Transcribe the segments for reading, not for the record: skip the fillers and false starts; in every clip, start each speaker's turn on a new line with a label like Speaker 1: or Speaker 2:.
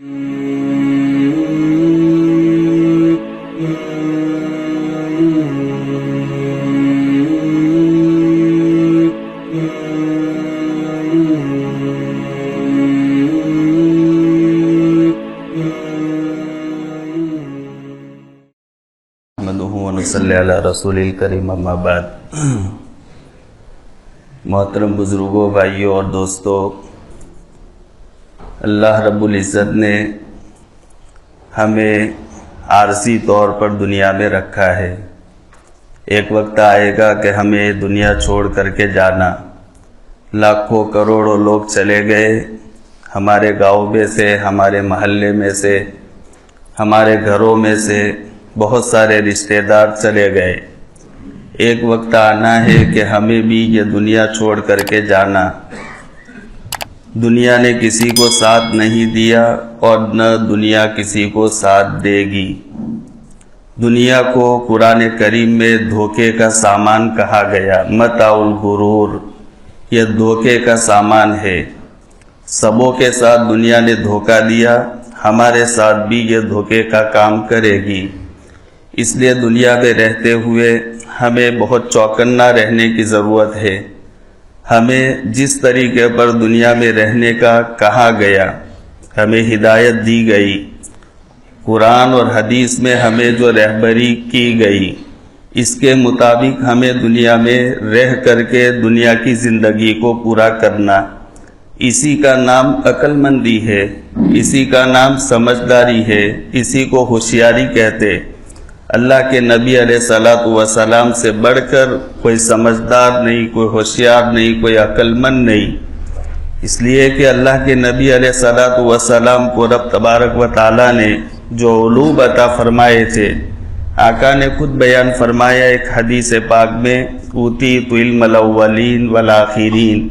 Speaker 1: صلی علی رسول الکریم اما بعد۔ محترم بزرگوں، بھائیوں اور دوستوں، اللہ رب العزت نے ہمیں عارضی طور پر دنیا میں رکھا ہے۔ ایک وقت آئے گا کہ ہمیں دنیا چھوڑ کر کے جانا۔ لاکھوں کروڑوں لوگ چلے گئے، ہمارے گاؤں میں سے، ہمارے محلے میں سے، ہمارے گھروں میں سے بہت سارے رشتہ دار چلے گئے۔ ایک وقت آنا ہے کہ ہمیں بھی یہ دنیا چھوڑ کر کے جانا۔ دنیا نے کسی کو ساتھ نہیں دیا اور نہ دنیا کسی کو ساتھ دے گی۔ دنیا کو قرآن کریم میں دھوکے کا سامان کہا گیا، متاع الغرور، یہ دھوکے کا سامان ہے۔ سبوں کے ساتھ دنیا نے دھوکہ دیا، ہمارے ساتھ بھی یہ دھوکے کا کام کرے گی۔ اس لیے دنیا میں رہتے ہوئے ہمیں بہت چوکنا رہنے کی ضرورت ہے۔ ہمیں جس طریقے پر دنیا میں رہنے کا کہا گیا، ہمیں ہدایت دی گئی، قرآن اور حدیث میں ہمیں جو رہبری کی گئی، اس کے مطابق ہمیں دنیا میں رہ کر کے دنیا کی زندگی کو پورا کرنا۔ اسی کا نام عقل مندی ہے، اسی کا نام سمجھداری ہے، اسی کو ہوشیاری کہتے۔ اللہ کے نبی علیہ الصلوۃ والسلام سے بڑھ کر کوئی سمجھدار نہیں، کوئی ہوشیار نہیں، کوئی عقل مند نہیں۔ اس لیے کہ اللہ کے نبی علیہ الصلوۃ والسلام کو رب تبارک و تعالیٰ نے جو علوم عطا فرمائے تھے، آقا نے خود بیان فرمایا ایک حدیث پاک میں، اوتیت علم الاولین والآخرین۔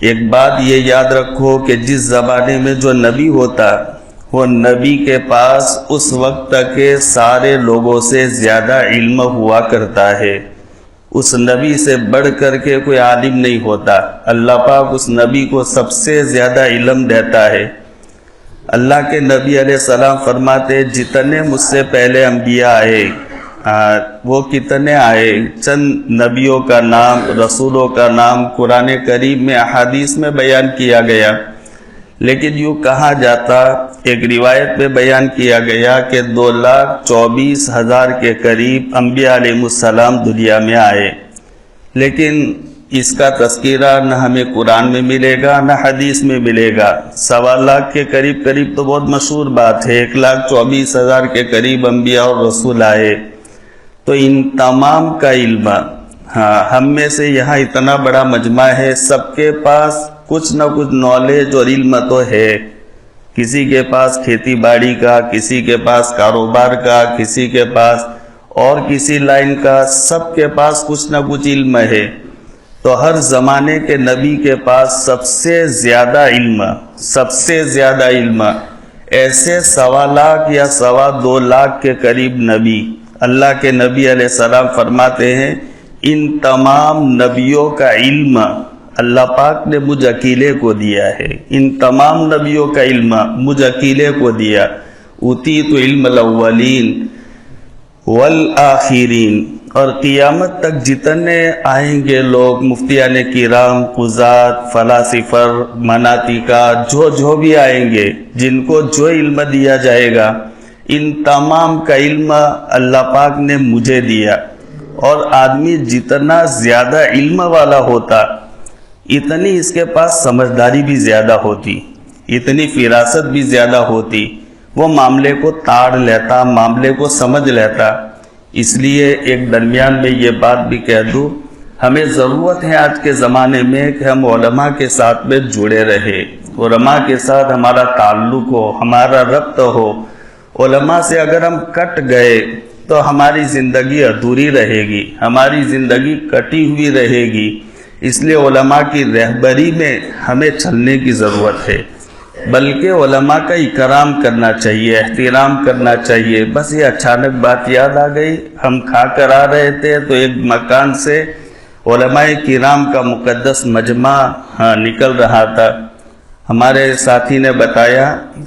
Speaker 1: ایک بات یہ یاد رکھو کہ جس زمانے میں جو نبی ہوتا، وہ نبی کے پاس اس وقت تک کے سارے لوگوں سے زیادہ علم ہوا کرتا ہے۔ اس نبی سے بڑھ کر کے کوئی عالم نہیں ہوتا۔ اللہ پاک اس نبی کو سب سے زیادہ علم دیتا ہے۔ اللہ کے نبی علیہ السلام فرماتے، جتنے مجھ سے پہلے انبیاء آئے، وہ کتنے آئے، چند نبیوں کا نام، رسولوں کا نام قرآن کریم میں، احادیث میں بیان کیا گیا، لیکن یوں کہا جاتا، ایک روایت میں بیان کیا گیا کہ 2,24,000 کے قریب انبیاء علیہ السلام دنیا میں آئے، لیکن اس کا تذکرہ نہ ہمیں قرآن میں ملے گا نہ حدیث میں ملے گا۔ 1.25 کے قریب تو بہت مشہور بات ہے، 1,24,000 کے قریب انبیاء اور رسول آئے۔ تو ان تمام کا علم، ہم میں سے یہاں اتنا بڑا مجمع ہے، سب کے پاس کچھ نہ کچھ نالج اور علم تو ہے۔ کسی کے پاس کھیتی باڑی کا، کسی کے پاس کاروبار کا، کسی کے پاس اور کسی لائن کا، سب کے پاس کچھ نہ کچھ علم ہے۔ تو ہر زمانے کے نبی کے پاس سب سے زیادہ علم، ایسے 1.25 لاکھ یا 2.25 لاکھ کے قریب نبی، اللہ کے نبی علیہ السلام فرماتے ہیں، ان تمام نبیوں کا علم اللہ پاک نے مجھ اکیلے کو دیا ہے۔ ان تمام نبیوں کا علم مجھ اکیلے کو دیا۔ اوتیت علم الاولین والآخرین، اور قیامت تک جتنے آئیں گے لوگ، مفتیان کرام، قضات، فلاسفر، مناطقہ، جو بھی آئیں گے، جن کو جو علم دیا جائے گا، ان تمام کا علم اللہ پاک نے مجھے دیا۔ اور آدمی جتنا زیادہ علم والا ہوتا، اتنی اس کے پاس سمجھداری بھی زیادہ ہوتی، اتنی فراست بھی زیادہ ہوتی، وہ معاملے کو تاڑ لیتا، معاملے کو سمجھ لیتا۔ اس لیے ایک درمیان میں یہ بات بھی کہہ دوں، ہمیں ضرورت ہے آج کے زمانے میں کہ ہم علماء کے ساتھ میں جڑے رہے، علماء کے ساتھ ہمارا تعلق ہو، ہمارا ربط ہو۔ علماء سے اگر ہم کٹ گئے تو ہماری زندگی ادھوری رہے گی، ہماری زندگی کٹی ہوئی رہے گی۔ اس لیے علماء کی رہبری میں ہمیں چلنے کی ضرورت ہے، بلکہ علماء کا اکرام کرنا چاہیے، احترام کرنا چاہیے۔ بس یہ اچانک بات یاد آ گئی، ہم کھا کر آ رہے تھے تو ایک مکان سے علماء کرام کا مقدس مجمع نکل رہا تھا۔ ہمارے ساتھی نے بتایا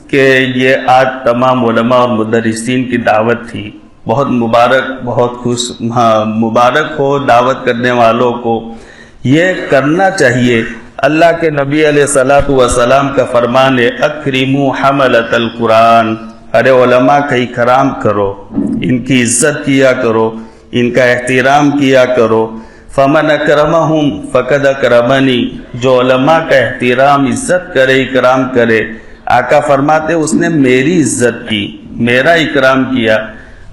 Speaker 1: کہ یہ آج تمام علماء اور مدرسین کی دعوت تھی. بہت مبارک، بہت خوش مبارک ہو دعوت کرنے والوں کو. یہ کرنا چاہیے. اللہ کے نبی علیہ الصلوۃ والسلام کا فرمان ہے اکرموا حملۃ القرآن. ارے علماء کا اکرام کرو، ان کی عزت کیا کرو، ان کا احترام کیا کرو. فمن اکرمہم فقد اکرمنی. جو علماء کا احترام، عزت کرے، اکرام کرے، آقا فرماتے اس نے میری عزت کی، میرا اکرام کیا.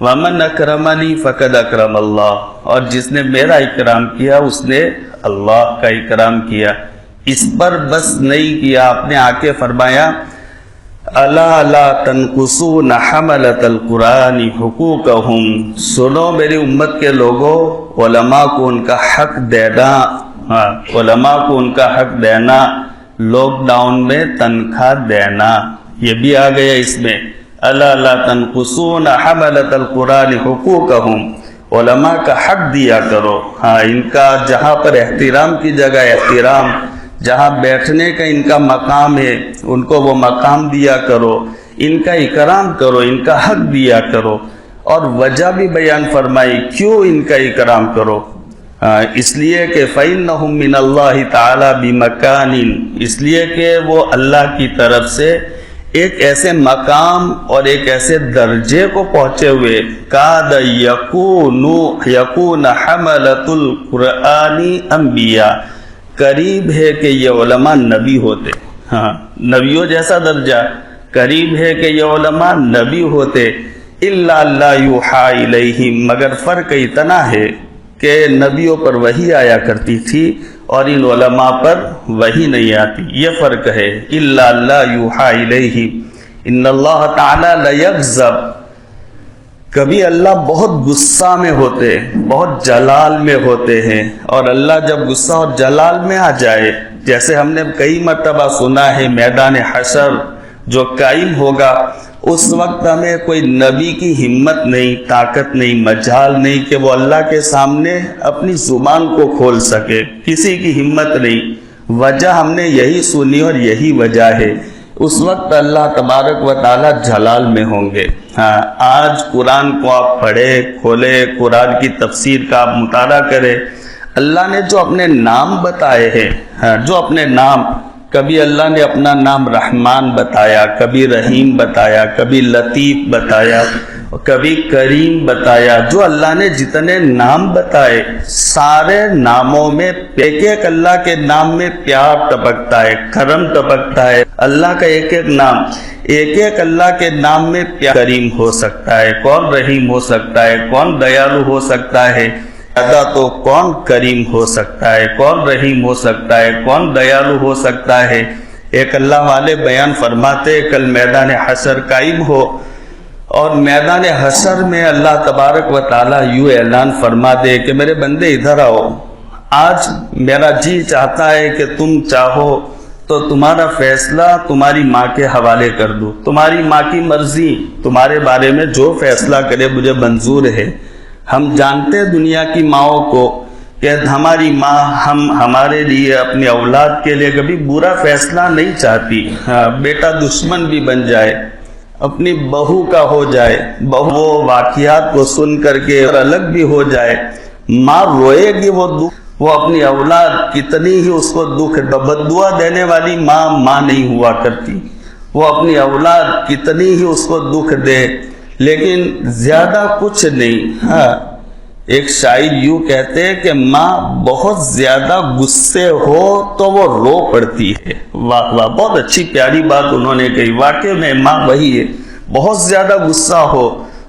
Speaker 1: ومن اکرمنی فقد اکرم اللہ. اور جس نے میرا اکرام کیا اس نے اللہ کا اکرام کیا. اس پر بس نہیں کیا، آپ نے آ کے فرمایا الا لا تنقصون حملۃ القرآن حقوقہم. سنو میری امت کے لوگوں، علماء کو ان کا حق دینا، علماء کو ان کا حق دینا. لاک ڈاؤن میں تنخواہ دینا، یہ بھی آ گیا اس میں. الا لا تنقصون حملۃ القرآن حقوقہم. علماء کا حق دیا کرو. ان کا جہاں پر احترام کی جگہ احترام، جہاں بیٹھنے کا ان کا مقام ہے ان کو وہ مقام دیا کرو، ان کا اکرام کرو، ان کا حق دیا کرو. اور وجہ بھی بیان فرمائی کیوں ان کا اکرام کرو. اس لیے کہ فَإِنَّهُم مِّنَ اللَّهِ تَعَالَى بِمَكَانٍ. اس لیے کہ وہ اللہ کی طرف سے ایک ایسے مقام اور ایک ایسے درجے کو پہنچے ہوئے قَادَ يَكُونَ حَمَلَةُ الْقُرْآنِ أَنْبِيَاءَ. قریب ہے کہ یہ علماء نبی ہوتے. نبیوں جیسا درجہ قریب ہے کہ یہ علماء نبی ہوتے. الا لا یوحی الیہم. مگر فرق اتنا ہے کہ نبیوں پر وحی آیا کرتی تھی اور ان علماء پر وحی نہیں آتی. یہ فرق ہے. الا لا یوحی الیہم. ان اللہ تعالی لیغضب. کبھی اللہ بہت غصہ میں ہوتے، بہت جلال میں ہوتے ہیں. اور اللہ جب غصہ اور جلال میں آ جائے، جیسے ہم نے کئی مرتبہ سنا ہے میدان حشر جو قائم ہوگا، اس وقت ہمیں کوئی نبی کی ہمت نہیں، طاقت نہیں، مجال نہیں کہ وہ اللہ کے سامنے اپنی زبان کو کھول سکے. کسی کی ہمت نہیں. وجہ ہم نے یہی سنی اور یہی وجہ ہے. اس وقت اللہ تبارک و تعالی جلال میں ہوں گے. آج قرآن کو آپ پڑھے، کھولے، قرآن کی تفسیر کا آپ مطالعہ کرے. اللہ نے جو اپنے نام بتائے ہیں، جو اپنے نام، کبھی اللہ نے اپنا نام رحمان بتایا، کبھی رحیم بتایا، کبھی لطیف بتایا، کبھی کریم بتایا. جو اللہ نے جتنے نام بتائے، سارے ناموں میں ایک ایک اللہ کے نام میں پیار ٹپکتا ہے، کرم ٹپکتا ہے. اللہ کا ایک ایک نام، ایک ایک اللہ کے نام میں پیار. کریم ہو سکتا ہے، کون رحیم ہو سکتا ہے، کون دیالو ہو سکتا ہے. زیادہ تو کون کریم ہو سکتا ہے، کون رحیم ہو سکتا ہے، کون دیالو ہو سکتا ہے. ایک اللہ والے بیان فرماتے کل میدان حشر قائم ہو، اور میدان حشر میں اللہ تبارک و تعالیٰ یوں اعلان فرما دے کہ میرے بندے ادھر آؤ. آج میرا جی چاہتا ہے کہ تم چاہو تو تمہارا فیصلہ تمہاری ماں کے حوالے کر دوں. تمہاری ماں کی مرضی، تمہارے بارے میں جو فیصلہ کرے مجھے منظور ہے. ہم جانتے ہیں دنیا کی ماؤں کو کہ ہماری ماں ہمارے لیے، اپنی اولاد کے لیے کبھی برا فیصلہ نہیں چاہتی. بیٹا دشمن بھی بن جائے، اپنی بہو کا ہو جائے، بہو وہ واقعات کو سن کر کے الگ بھی ہو جائے، ماں روئے گی. وہ دکھ، وہ اپنی اولاد کتنی ہی اس کو دکھ، بددعا دینے والی ماں نہیں ہوا کرتی. وہ اپنی اولاد کتنی ہی اس کو دکھ دے لیکن زیادہ کچھ نہیں. ایک شاعر یوں کہتے ہیں کہ ماں بہت زیادہ غصے ہو تو وہ رو پڑتی ہے. واہ واہ، بہت اچھی پیاری بات انہوں نے کہی. واقعی میں ماں وہی ہے. بہت زیادہ غصہ ہو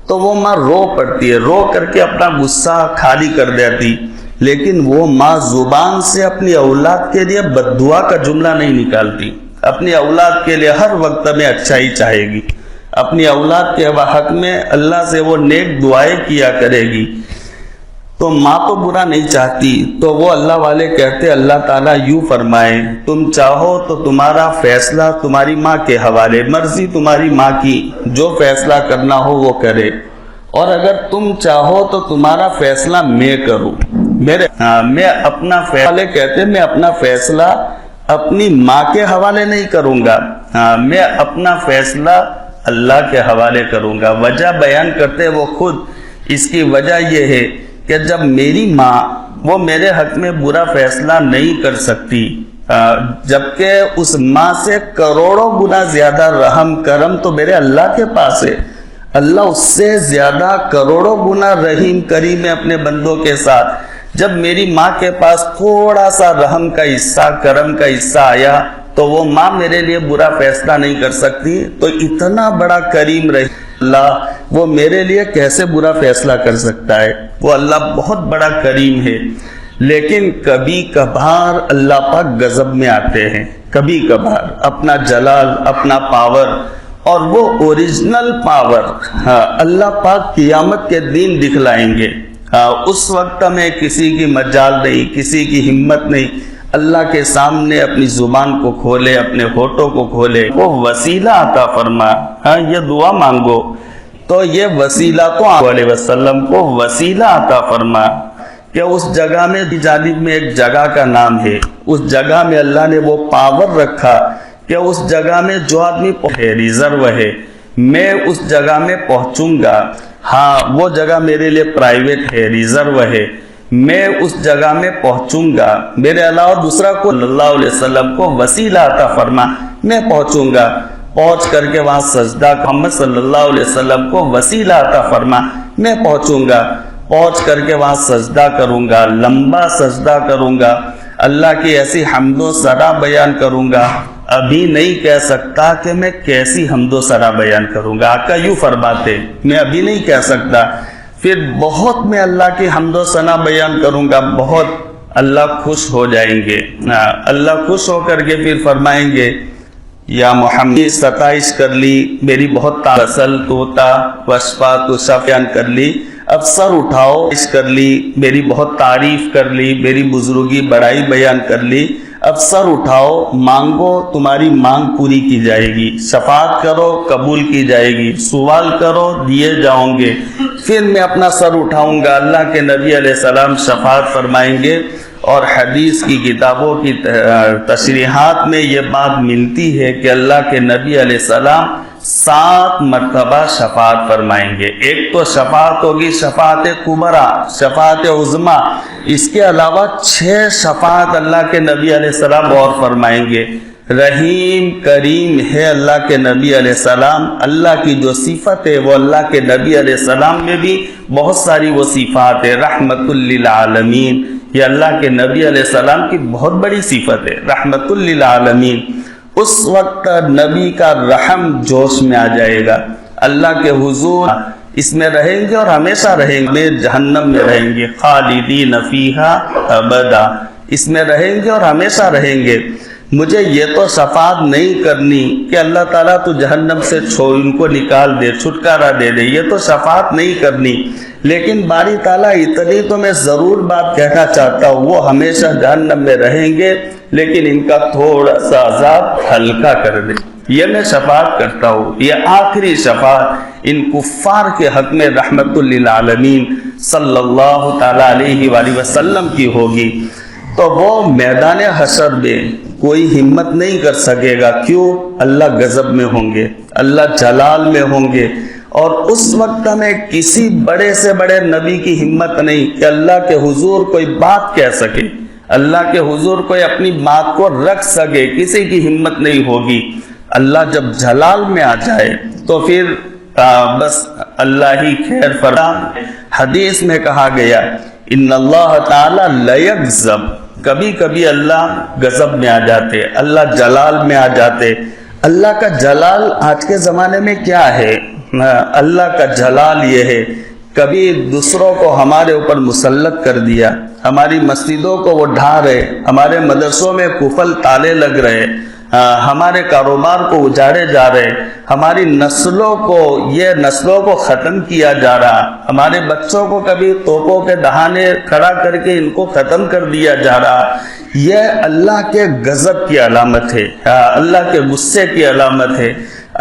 Speaker 1: تو وہ ماں رو پڑتی ہے، رو کر کے اپنا غصہ خالی کر دیتی. لیکن وہ ماں زبان سے اپنی اولاد کے لیے بددعا کا جملہ نہیں نکالتی. اپنی اولاد کے لیے ہر وقت میں اچھائی چاہے گی. اپنی اولاد کے حق میں اللہ سے وہ نیک دعائیں کیا کرے گی. تو ماں تو برا نہیں چاہتی. تو وہ اللہ والے کہتے اللہ تعالیٰ یوں فرمائے تم چاہو تو تمہارا فیصلہ تمہاری ماں کے حوالے، مرضی تمہاری ماں کی، جو فیصلہ کرنا ہو وہ کرے. اور اگر تم چاہو تو تمہارا فیصلہ میں کروں. میں اپنا فیصلہ کہتے میں اپنا فیصلہ اپنی ماں کے حوالے نہیں کروں گا، میں اپنا فیصلہ اللہ کے حوالے کروں گا۔ وجہ بیان کرتے وہ خود، اس کی وجہ یہ ہے کہ جب میری ماں وہ میرے حق میں برا فیصلہ نہیں کر سکتی، جبکہ اس ماں سے کروڑوں گنا زیادہ رحم کرم تو میرے اللہ کے پاس ہے۔ اللہ اس سے زیادہ کروڑوں گنا رحیم کریم ہے اپنے بندوں کے ساتھ۔ جب میری ماں کے پاس تھوڑا سا رحم کا حصہ، کرم کا حصہ آیا تو وہ ماں میرے لیے برا فیصلہ نہیں کر سکتی، تو اتنا بڑا کریم رہی اللہ وہ میرے لیے کیسے برا فیصلہ کر سکتا ہے؟ وہ اللہ بہت بڑا کریم ہے۔ لیکن کبھی کبھار اللہ پاک غضب میں آتے ہیں، کبھی کبھار اپنا جلال، اپنا پاور، اور وہ اوریجنل پاور اللہ پاک قیامت کے دن دکھلائیں گے۔ اس وقت میں کسی کی مجال نہیں، کسی کی ہمت نہیں، اللہ کے سامنے اپنی زبان کو کھولے، اپنے ہونٹوں کو کھولے، وہ وسیلہ عطا فرما، یہ دعا مانگو تو یہ وسیلہ تو علیہ وسلم کو وسیلہ عطا فرما کہ اس جگہ میں جانب میں ایک جگہ کا نام ہے، اس جگہ میں اللہ نے وہ پاور رکھا کہ اس جگہ میں جو آدمی ریزرو ہے، میں اس جگہ میں پہنچوں گا۔ ہاں وہ جگہ میرے لیے پرائیویٹ ہے، ریزرو ہے، میں اس جگہ میں پہنچوں گا، میرے علاوہ دوسرا کو صلی اللہ علیہ وسلم کو وسیلہ عطا فرما، میں پہنچوں گا، پہنچ کر کے وہاں سجدہ، محمد صلی اللہ علیہ وسلم کو وسیلہ عطا فرما، میں پہنچوں گا، پہنچ کر کے وہاں سجدہ کروں گا، لمبا سجدہ کروں گا، اللہ کی ایسی حمد و ثنا بیان کروں گا، ابھی نہیں کہہ سکتا کہ میں کیسی حمد و ثنا بیان کروں گا۔ آقا یوں فرماتے، میں ابھی نہیں کہہ سکتا، پھر بہت میں اللہ کی حمد و ثنا بیان کروں گا، بہت اللہ خوش ہو جائیں گے۔ اللہ خوش ہو کر کے پھر فرمائیں گے یا محمد ستائش کر لی میری، بہت تاسل توتا وشفا تو بیان کر لی، اب سر اٹھاؤ کر لی میری، بہت تعریف کر لی میری، بزرگی بڑائی بیان کر لی، اب سر اٹھاؤ، مانگو تمہاری مانگ پوری کی جائے گی، شفاعت کرو قبول کی جائے گی، سوال کرو دیے جاؤں گے۔ پھر میں اپنا سر اٹھاؤں گا، اللہ کے نبی علیہ السلام شفاعت فرمائیں گے، اور حدیث کی کتابوں کی تشریحات میں یہ بات ملتی ہے کہ اللہ کے نبی علیہ السلام 7 مرتبہ شفاعت فرمائیں گے۔ ایک تو شفاعت ہوگی شفاعت کبرا، شفاعت عظما، اس کے علاوہ 6 شفاعت اللہ کے نبی علیہ السلام اور فرمائیں گے۔ رحیم کریم ہے اللہ کے نبی علیہ السلام، اللہ کی جو صفت ہے وہ اللہ کے نبی علیہ السلام میں بھی بہت ساری وہ صفات ہے۔ رحمت للعالمین، یہ اللہ کے نبی علیہ السلام کی بہت بڑی صفت ہے، رحمت للعالمین۔ اس وقت نبی کا رحم جوش میں آ جائے گا، اللہ کے حضور اس میں رہیں گے اور ہمیشہ رہیں گے، جہنم میں رہیں گے، خالدین فیہا ابدا، اس میں رہیں گے اور ہمیشہ رہیں گے۔ مجھے یہ تو شفاعت نہیں کرنی کہ اللہ تعالیٰ تو جہنم سے ان کو نکال دے، چھٹکارا دے دے، یہ تو شفاعت نہیں کرنی، لیکن باری تعالیٰ اتنی تو میں ضرور بات کہنا چاہتا ہوں، وہ ہمیشہ جہنم میں رہیں گے لیکن ان کا تھوڑا سا عذاب ہلکا کر دے، یہ میں شفاعت کرتا ہوں۔ یہ آخری شفاعت ان کفار کے حق میں رحمت للعالمین صلی اللہ تعالیٰ علیہ وآلہ وسلم کی ہوگی۔ تو وہ میدان حشر میں کوئی ہمت نہیں کر سکے گا، کیوں؟ اللہ غضب میں ہوں گے، اللہ جلال میں ہوں گے، اور اس وقت میں کسی بڑے سے بڑے نبی کی ہمت نہیں کہ اللہ کے حضور کوئی بات کہہ سکے، اللہ کے حضور کوئی اپنی بات کو رکھ سکے، کسی کی ہمت نہیں ہوگی۔ اللہ جب جلال میں آ جائے تو پھر بس اللہ ہی خیر فرما۔ حدیث میں کہا گیا ان اللہ تعالی لیغضب، کبھی کبھی اللہ غضب میں آ جاتے، اللہ جلال میں آ جاتے۔ اللہ کا جلال آج کے زمانے میں کیا ہے؟ اللہ کا جلال یہ ہے کبھی دوسروں کو ہمارے اوپر مسلط کر دیا، ہماری مسجدوں کو وہ ڈھا رہے، ہمارے مدرسوں میں قفل تالے لگ رہے، ہمارے کاروبار کو اجاڑے جا رہے، ہماری نسلوں کو ختم کیا جا رہا، ہمارے بچوں کو کبھی توپوں کے دہانے کھڑا کر کے ان کو ختم کر دیا جا رہا، یہ اللہ کے غضب کی علامت ہے، اللہ کے غصے کی علامت ہے۔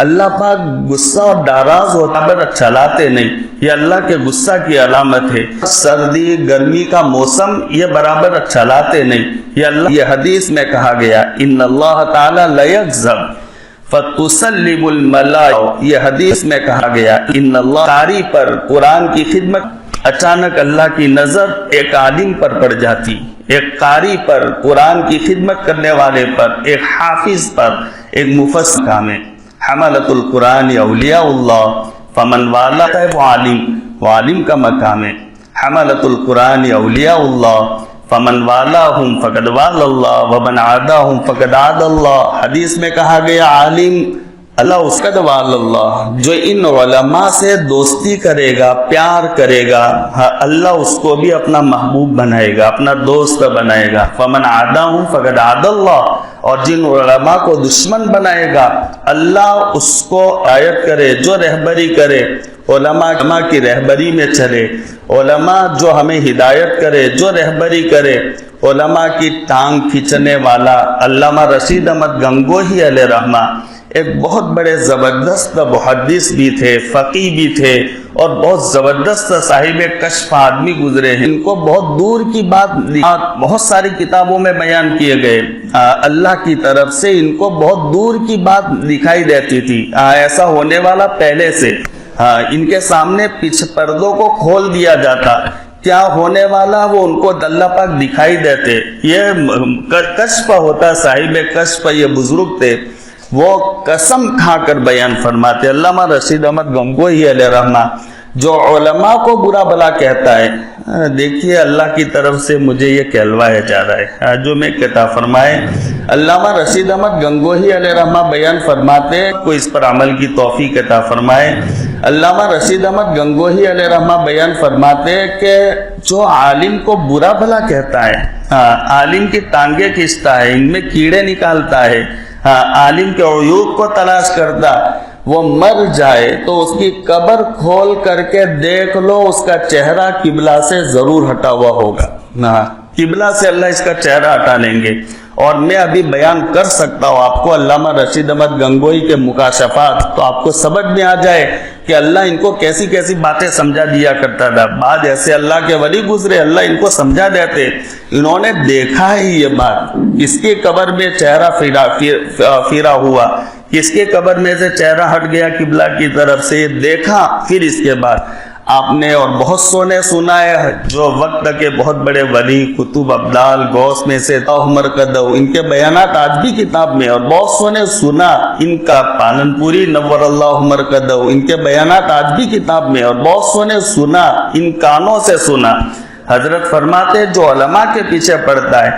Speaker 1: اللہ پاک غصہ اور ناراض ہوتا پر چلاتے نہیں، یہ اللہ کے غصہ کی علامت ہے۔ سردی گرمی کا موسم یہ برابر چلاتے نہیں، یہ اللہ، یہ حدیث میں کہا گیا ان اللہ تعالی لیغضب فتسلم الملائکہ، یہ حدیث میں کہا گیا ان اللہ، قاری پر قرآن کی خدمت، اچانک اللہ کی نظر ایک عالم پر پڑ جاتی، ایک قاری پر، قرآن کی خدمت کرنے والے پر، ایک حافظ پر، ایک مفسر کا میں حملۃ القرآن اولیاء اللہ فمن والا ہے وہ عالم کا مقام ہے۔ حملۃ القرآن اولیاء اللہ فمن والاہم فقد والا اللہ ومن عاداہم فقد عاد اللہ، حدیث میں کہا گیا عالم اللہ اس کا والا اللہ، جو ان علماء سے دوستی کرے گا، پیار کرے گا، اللہ اس کو بھی اپنا محبوب بنائے گا، اپنا دوست بنائے گا۔ فمن عاداہم فقد عاد اللہ، اور جن علماء کو دشمن بنائے گا اللہ اس کو آیت کرے، جو رہبری کرے، علماء کی رہبری میں چلے، علماء جو ہمیں ہدایت کرے، جو رہبری کرے، علماء کی ٹانگ کھینچنے والا علامہ رشید احمد گنگوہی علیہ رحمہ ایک بہت بڑے زبردست محدث بھی تھے، فقیہ بھی تھے، اور بہت زبردست صاحب کشف آدمی گزرے ہیں۔ ان کو بہت دور کی بات بہت ساری کتابوں میں بیان کیے گئے، اللہ کی طرف سے ان کو بہت دور کی بات دکھائی دیتی تھی، ایسا ہونے والا پہلے سے، ان کے سامنے پیچھے پردوں کو کھول دیا جاتا، کیا ہونے والا وہ ان کو اللہ پاک دکھائی دیتے۔ یہ کشف ہوتا، صاحب کشف یہ بزرگ تھے، وہ قسم کھا کر بیان فرماتے۔ علامہ رشید احمد گنگوہی علیہ رحمہ جو علماء کو برا بلا کہتا ہے، دیکھیے اللہ کی طرف سے مجھے یہ کہلوایا جا رہا ہے، جو میں کہتا فرمائے۔ علامہ رشید احمد گنگوہی علیہ رحمہ بیان فرماتے، کوئی اس پر عمل کی توفیق عطا فرمائے۔ علامہ رشید احمد گنگوہی علیہ رحمہ بیان فرماتے کہ جو عالم کو برا بلا کہتا ہے، عالم کی ٹانگیں کھینچتا ہے، ان میں کیڑے نکالتا ہے، عالم کے عیوب کو تلاش کرتا، وہ مر جائے تو اس کی قبر کھول کر کے دیکھ لو، اس کا چہرہ قبلہ سے ضرور ہٹا ہوا ہوگا، قبلہ سے اللہ اس کا چہرہ ہٹا لیں گے۔ اور میں ابھی بیان کر سکتا ہوں آپ کو علامہ رشید احمد گنگوہی کے مکاشفات، تو آپ کو سمجھ میں آ جائے کہ اللہ ان کو کیسی کیسی باتیں سمجھا دیا کرتا تھا۔ بعد ایسے اللہ کے ولی گزرے، اللہ ان کو سمجھا دیتے، انہوں نے دیکھا ہی یہ بات، کس کے قبر میں چہرہ پھیرا ہوا، کس کے قبر میں سے چہرہ ہٹ گیا قبلہ کی طرف سے، دیکھا۔ پھر اس کے بعد آپ نے اور بہت سو نے سنا ہے، جو وقت کے بہت بڑے ولی، قطب، ابدال، غوث میں سے عمر قدو، ان کے بیانات آج بھی کتاب میں، اور بہت سو نے سنا ان کا، پالن پوری نور اللہ عمر قدو، ان کے بیانات آج بھی کتاب میں، اور بہت سو نے سنا، ان کانوں سے سنا۔ حضرت فرماتے جو علماء کے پیچھے پڑتا ہے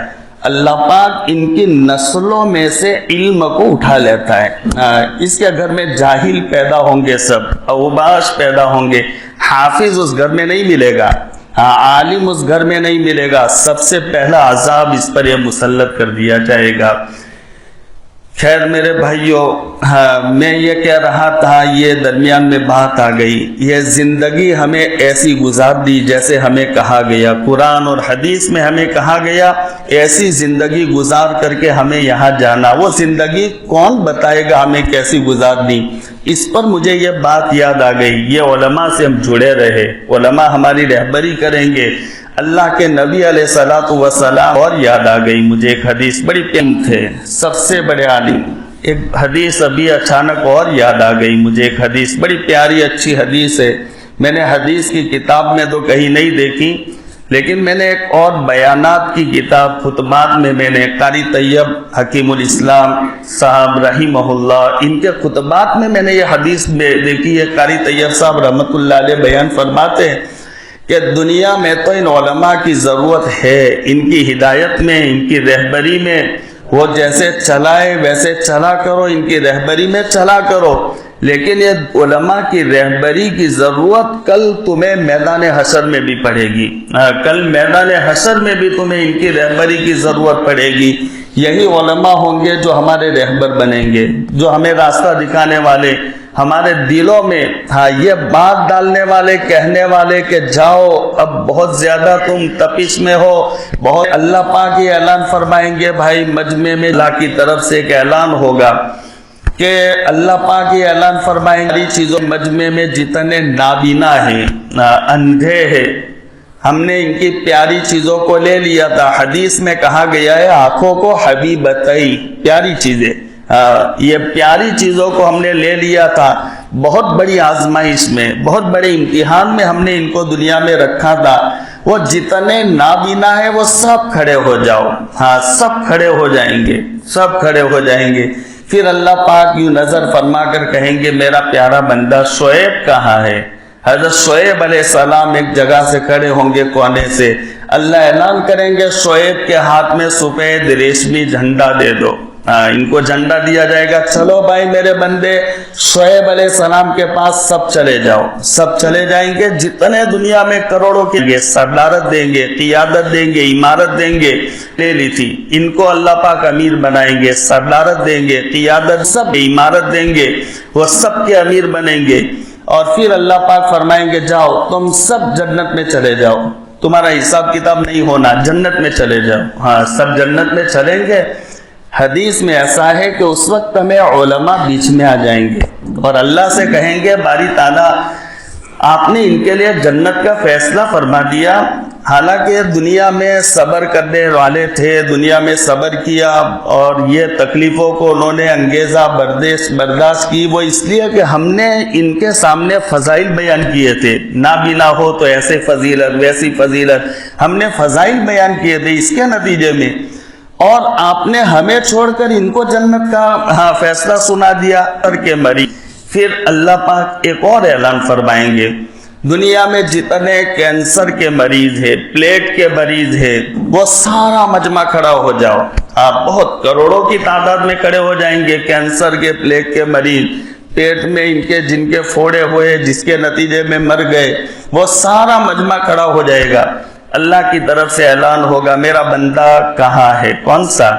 Speaker 1: اللہ پاک ان کی نسلوں میں سے علم کو اٹھا لیتا ہے۔ اس کے گھر میں جاہل پیدا ہوں گے، سب اوباش پیدا ہوں گے، حافظ اس گھر میں نہیں ملے گا، عالم اس گھر میں نہیں ملے گا، سب سے پہلا عذاب اس پر یہ مسلط کر دیا جائے گا۔ خیر میرے بھائیوں، میں یہ کہہ رہا تھا، یہ درمیان میں بات آ گئی، یہ زندگی ہمیں ایسی گزار دی جیسے ہمیں کہا گیا، قرآن اور حدیث میں ہمیں کہا گیا ایسی زندگی گزار کر کے ہمیں یہاں جانا۔ وہ زندگی کون بتائے گا ہمیں کیسی گزارنی؟ اس پر مجھے یہ بات یاد آ گئی، یہ علماء سے ہم جڑے رہے، علماء ہماری رہبری کریں گے، اللہ کے نبی علیہ الصلوۃ والسلام۔ اور یاد آ گئی مجھے ایک حدیث، بڑی پیاری تھے، سب سے بڑے عالم، ایک حدیث ابھی اچانک اور یاد آ گئی مجھے، ایک حدیث بڑی پیاری اچھی حدیث ہے، میں نے حدیث کی کتاب میں تو کہیں نہیں دیکھی، لیکن میں نے ایک اور بیانات کی کتاب خطبات میں نے قاری طیب حکیم الاسلام صاحب رحمہ اللہ، ان کے خطبات میں نے یہ حدیث دیکھی ہے۔ قاری طیب صاحب رحمۃ اللہ علیہ بیان فرماتے ہیں کہ دنیا میں تو ان علماء کی ضرورت ہے، ان کی ہدایت میں، ان کی رہبری میں، وہ جیسے چلائے ویسے چلا کرو، ان کی رہبری میں چلا کرو، لیکن یہ علماء کی رہبری کی ضرورت کل تمہیں میدان حشر میں بھی پڑے گی، کل میدان حشر میں بھی تمہیں ان کی رہبری کی ضرورت پڑے گی۔ یہی علماء ہوں گے جو ہمارے رہبر بنیں گے، جو ہمیں راستہ دکھانے والے، ہمارے دلوں میں یہ بات ڈالنے والے، کہنے والے کہ جاؤ اب بہت زیادہ تم تپش میں ہو، بہت اللہ پاک یہ اعلان فرمائیں گے بھائی مجمع میں، اللہ کی طرف سے ایک اعلان ہوگا کہ اللہ پاک یہ اعلان فرمائیں گے چیزوں مجمع میں جتنے نابینا ہیں، اندھے ہیں، ہم نے ان کی پیاری چیزوں کو لے لیا تھا۔ حدیث میں کہا گیا ہے آنکھوں کو حبیبتئی، پیاری چیزیں، یہ پیاری چیزوں کو ہم نے لے لیا تھا، بہت بڑی آزمائش میں، بہت بڑے امتحان میں ہم نے ان کو دنیا میں رکھا تھا۔ وہ جتنے نابینا ہیں وہ سب کھڑے ہو جاؤ، سب کھڑے ہو جائیں گے، سب کھڑے ہو جائیں گے۔ پھر اللہ پاک یوں نظر فرما کر کہیں گے میرا پیارا بندہ شعیب کہاں ہے؟ حضرت شعیب علیہ السلام ایک جگہ سے کھڑے ہوں گے کونے سے، اللہ اعلان کریں گے شعیب کے ہاتھ میں سفید ریشمی جھنڈا دے دو، ان کو جھنڈا دیا جائے گا، چلو بھائی میرے بندے شعیب علیہ السلام کے پاس سب چلے جاؤ، سب چلے جائیں گے، جتنے دنیا میں کروڑوں کے صدارت دیں گے، قیادت دیں گے، عمارت دیں گے، لے لی تھی، ان کو اللہ پاک امیر بنائیں گے، صدارت دیں گے، قیادت، سب عمارت دیں گے، وہ سب کے امیر بنیں گے، اور پھر اللہ پاک فرمائیں گے جاؤ تم سب جنت میں چلے جاؤ، تمہارا حساب کتاب نہیں ہونا، جنت میں چلے جاؤ، سب جنت میں چلیں گے۔ حدیث میں ایسا ہے کہ اس وقت ہمیں علماء بیچ میں آ جائیں گے اور اللہ سے کہیں گے باری تعالیٰ آپ نے ان کے لیے جنت کا فیصلہ فرما دیا، حالانکہ دنیا میں صبر کرنے والے تھے، دنیا میں صبر کیا اور یہ تکلیفوں کو انہوں نے انگیزہ برداشت کی، وہ اس لیے کہ ہم نے ان کے سامنے فضائل بیان کیے تھے، نابینا ہو تو ایسے فضیلت ویسی فضیلت، ہم نے فضائل بیان کیے تھے، اس کے نتیجے میں اور آپ نے ہمیں چھوڑ کر ان کو جنت کا فیصلہ سنا دیا کر کے مری۔ پھر اللہ پاک ایک اور اعلان فرمائیں گے دنیا میں جتنے کینسر کے مریض ہیں، پلیٹ کے مریض ہیں، وہ سارا مجمع کھڑا ہو جاؤ، آپ بہت کروڑوں کی تعداد میں کھڑے ہو جائیں گے، کینسر کے، پلیٹ کے مریض، پیٹ میں ان کے جن کے پھوڑے ہوئے جس کے نتیجے میں مر گئے، وہ سارا مجمع کھڑا ہو جائے گا، اللہ کی طرف سے اعلان ہوگا میرا بندہ کہاں ہے؟ کون سا؟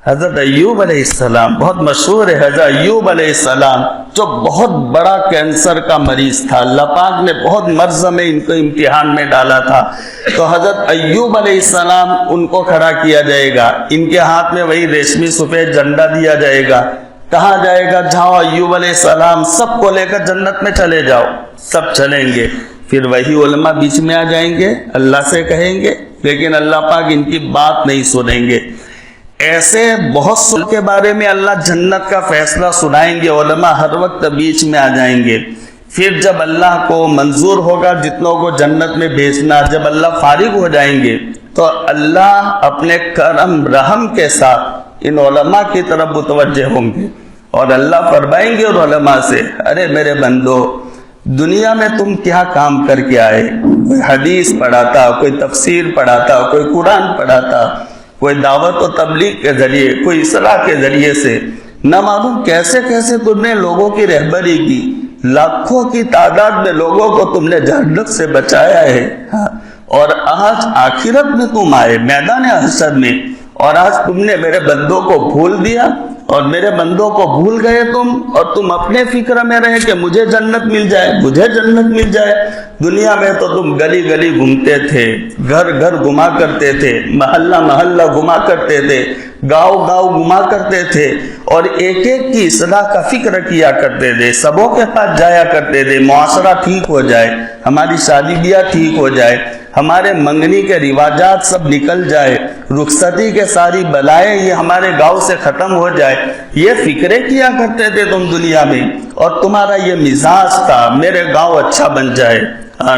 Speaker 1: حضرت ایوب علیہ السلام، بہت مشہور ہے حضرت ایوب علیہ السلام جو بہت بڑا کینسر کا مریض تھا، اللہ پاک نے بہت مرض میں ان کو امتحان میں ڈالا تھا، تو حضرت ایوب علیہ السلام ان کو کھڑا کیا جائے گا، ان کے ہاتھ میں وہی ریشمی سفید جھنڈا دیا جائے گا، کہا جائے گا جاؤ ایوب علیہ السلام سب کو لے کر جنت میں چلے جاؤ، سب چلیں گے، پھر وہی علماء بیچ میں آ جائیں گے، اللہ سے کہیں گے، لیکن اللہ پاک ان کی بات نہیں سنیں گے۔ ایسے بہت سے کے بارے میں اللہ جنت کا فیصلہ سنائیں گے، علماء ہر وقت بیچ میں آ جائیں گے۔ پھر جب اللہ کو منظور ہوگا جتنوں کو جنت میں بھیجنا، جب اللہ فارغ ہو جائیں گے تو اللہ اپنے کرم رحم کے ساتھ ان علماء کی طرف متوجہ ہوں گے اور اللہ فرمائیں گے اور علماء سے ارے میرے بندو دنیا میں تم کیا کام کر کے آئے؟ کوئی حدیث پڑھاتا، کوئی تفسیر پڑھاتا، کوئی قرآن پڑھاتا، کوئی دعوت و تبلیغ کے ذریعے، کوئی اصلاح کے ذریعے سے، نہ معلوم کیسے کیسے تم نے لوگوں کی رہبری کی، لاکھوں کی تعداد میں لوگوں کو تم نے جہنم سے بچایا ہے، اور آج آخرت میں تم آئے میدان حشر میں اور آج تم نے میرے بندوں کو بھول دیا اور میرے بندوں کو بھول گئے تم، اور تم اپنے فکر میں رہے کہ مجھے جنت مل جائے، مجھے جنت مل جائے۔ دنیا میں تو تم گلی گلی گھومتے تھے، گھر گھر گھما کرتے تھے، محلہ محلہ گھما کرتے تھے، گاؤں گاؤں گھما کرتے تھے، اور ایک ایک کی اصلاح کا فکر کیا کرتے تھے، سبوں کے پاس جایا کرتے تھے، معاشرہ ٹھیک ہو جائے، ہماری شادی بیاہ ٹھیک ہو جائے، ہمارے منگنی کے رواجات سب نکل جائے، رخصتی کے ساری بلائیں یہ ہمارے گاؤں سے ختم ہو جائے، یہ فکریں کیا کرتے تھے تم دنیا میں، اور تمہارا یہ مزاج تھا میرے گاؤں اچھا بن جائے،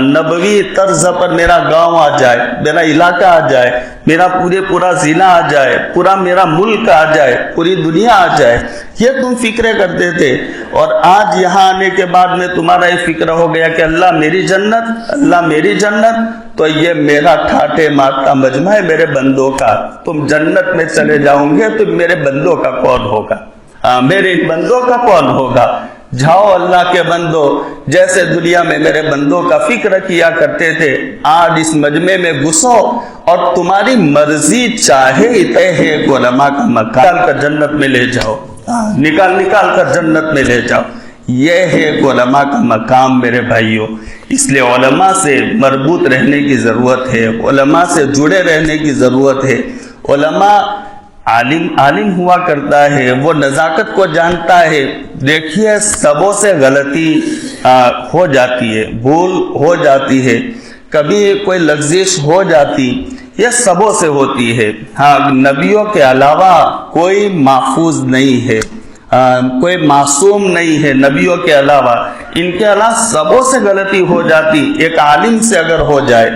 Speaker 1: نبوی طرز پر میرا گاؤں آ جائے، میرا علاقہ آ جائے، میرا پورا ضلع آ جائے، پورا میرا ملک آ جائے، پوری دنیا آ جائے، یہ تم فکریں کرتے تھے۔ اور آج یہاں آنے کے بعد میں تمہارا یہ فکر ہو گیا کہ اللہ میری جنت، اللہ میری جنت، تو یہ میرا ٹھاٹے مارتا مجمع ہے میرے بندوں کا، تم جنت میں چلے جاؤں گے تو میرے بندوں کا کون ہوگا؟ میرے بندوں کا کون ہوگا؟ جاؤ اللہ کے بندو، جیسے دنیا میں میرے بندوں کا فکر کیا کرتے تھے، آج اس مجمع میں گھسو اور تمہاری مرضی چاہے علماء کا مکان کر جنت میں لے جاؤ، نکال کر جنت میں لے جاؤ۔ یہ ہے علماء کا مقام میرے بھائیوں۔ اس لیے علماء سے مربوط رہنے کی ضرورت ہے، علماء سے جڑے رہنے کی ضرورت ہے۔ علماء عالم ہوا کرتا ہے، وہ نزاکت کو جانتا ہے۔ دیکھیے سبوں سے غلطی ہو جاتی ہے، بھول ہو جاتی ہے، کبھی کوئی لغزش ہو جاتی، یہ سبوں سے ہوتی ہے۔ ہاں، نبیوں کے علاوہ کوئی محفوظ نہیں ہے، کوئی معصوم نہیں ہے نبیوں کے علاوہ، ان کے علاوہ سبوں سے غلطی ہو جاتی، ایک عالم سے اگر ہو جائے۔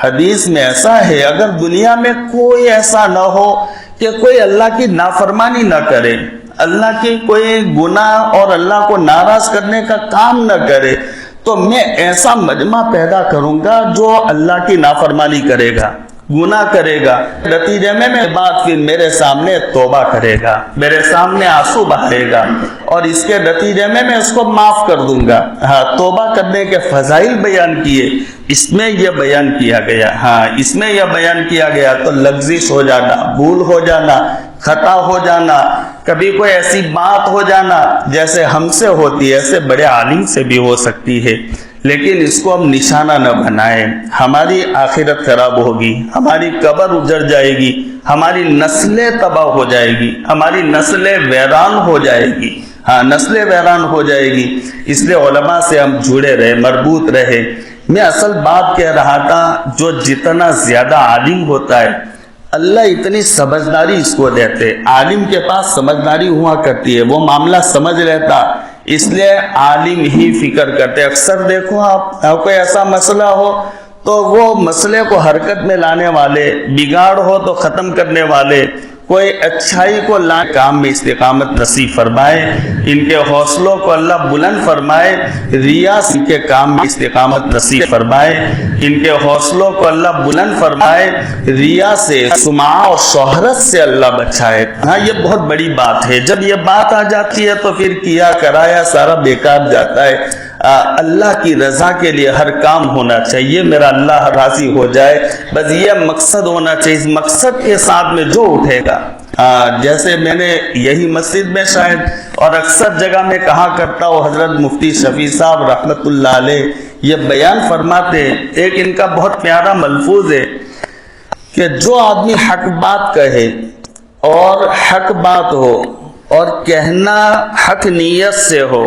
Speaker 1: حدیث میں ایسا ہے، اگر دنیا میں کوئی ایسا نہ ہو کہ کوئی اللہ کی نافرمانی نہ کرے، اللہ کی کوئی گناہ اور اللہ کو ناراض کرنے کا کام نہ کرے، تو میں ایسا مجمع پیدا کروں گا جو اللہ کی نافرمانی کرے گا، گناہ کرے گا، نتیجے میں بعد پھر میرے سامنے توبہ کرے گا، میرے سامنے آنسو بہائے گا، اور اس کے نتیجے میں اس کو معاف کر دوں گا۔ ہاں، توبہ کرنے کے فضائل بیان کیے، اس میں یہ بیان کیا گیا۔ ہاں، اس میں یہ بیان کیا گیا تو لغزش ہو جانا، بھول ہو جانا، خطا ہو جانا، کبھی کوئی ایسی بات ہو جانا جیسے ہم سے ہوتی ہے، ایسے بڑے عالم سے بھی ہو سکتی ہے، لیکن اس کو ہم نشانہ نہ بنائیں۔ ہماری آخرت خراب ہوگی، ہماری قبر اجڑ جائے گی، ہماری نسلیں تباہ ہو جائے گی، ہماری نسلیں ویران ہو جائے گی۔ ہاں، نسلیں ویران ہو جائے گی۔ اس لیے علماء سے ہم جڑے رہے، مربوط رہے۔ میں اصل بات کہہ رہا تھا، جو جتنا زیادہ عالم ہوتا ہے اللہ اتنی سمجھداری اس کو دیتے، عالم کے پاس سمجھداری ہوا کرتی ہے، وہ معاملہ سمجھ لیتا، اس لیے عالم ہی فکر کرتے۔ اکثر دیکھو آپ کوئی ایسا مسئلہ ہو تو وہ مسئلے کو حرکت میں لانے والے، بگاڑ ہو تو ختم کرنے والے، کوئی اچھائی کو کام میں استقامت نصیب فرمائے، ان کے حوصلوں کو اللہ بلند فرمائے، ریا کے کام میں استقامت نصیب فرمائے، ان کے حوصلوں کو اللہ بلند فرمائے، ریا سے، سمعہ اور شہرت سے اللہ بچائے۔ ہاں، یہ بہت بڑی بات ہے۔ جب یہ بات آ جاتی ہے تو پھر کیا کرایا سارا بیکار جاتا ہے۔ اللہ کی رضا کے لیے ہر کام ہونا چاہیے، میرا اللہ راضی ہو جائے، بس یہ مقصد ہونا چاہیے۔ اس مقصد کے ساتھ میں جو اٹھے گا، جیسے میں نے یہی مسجد میں شاید اور اکثر جگہ میں کہا کرتا ہوں، حضرت مفتی شفیع صاحب رحمت اللہ علیہ یہ بیان فرماتے، ایک ان کا بہت پیارا ملفوظ ہے کہ جو آدمی حق بات کہے اور حق بات ہو اور کہنا حق نیت سے ہو،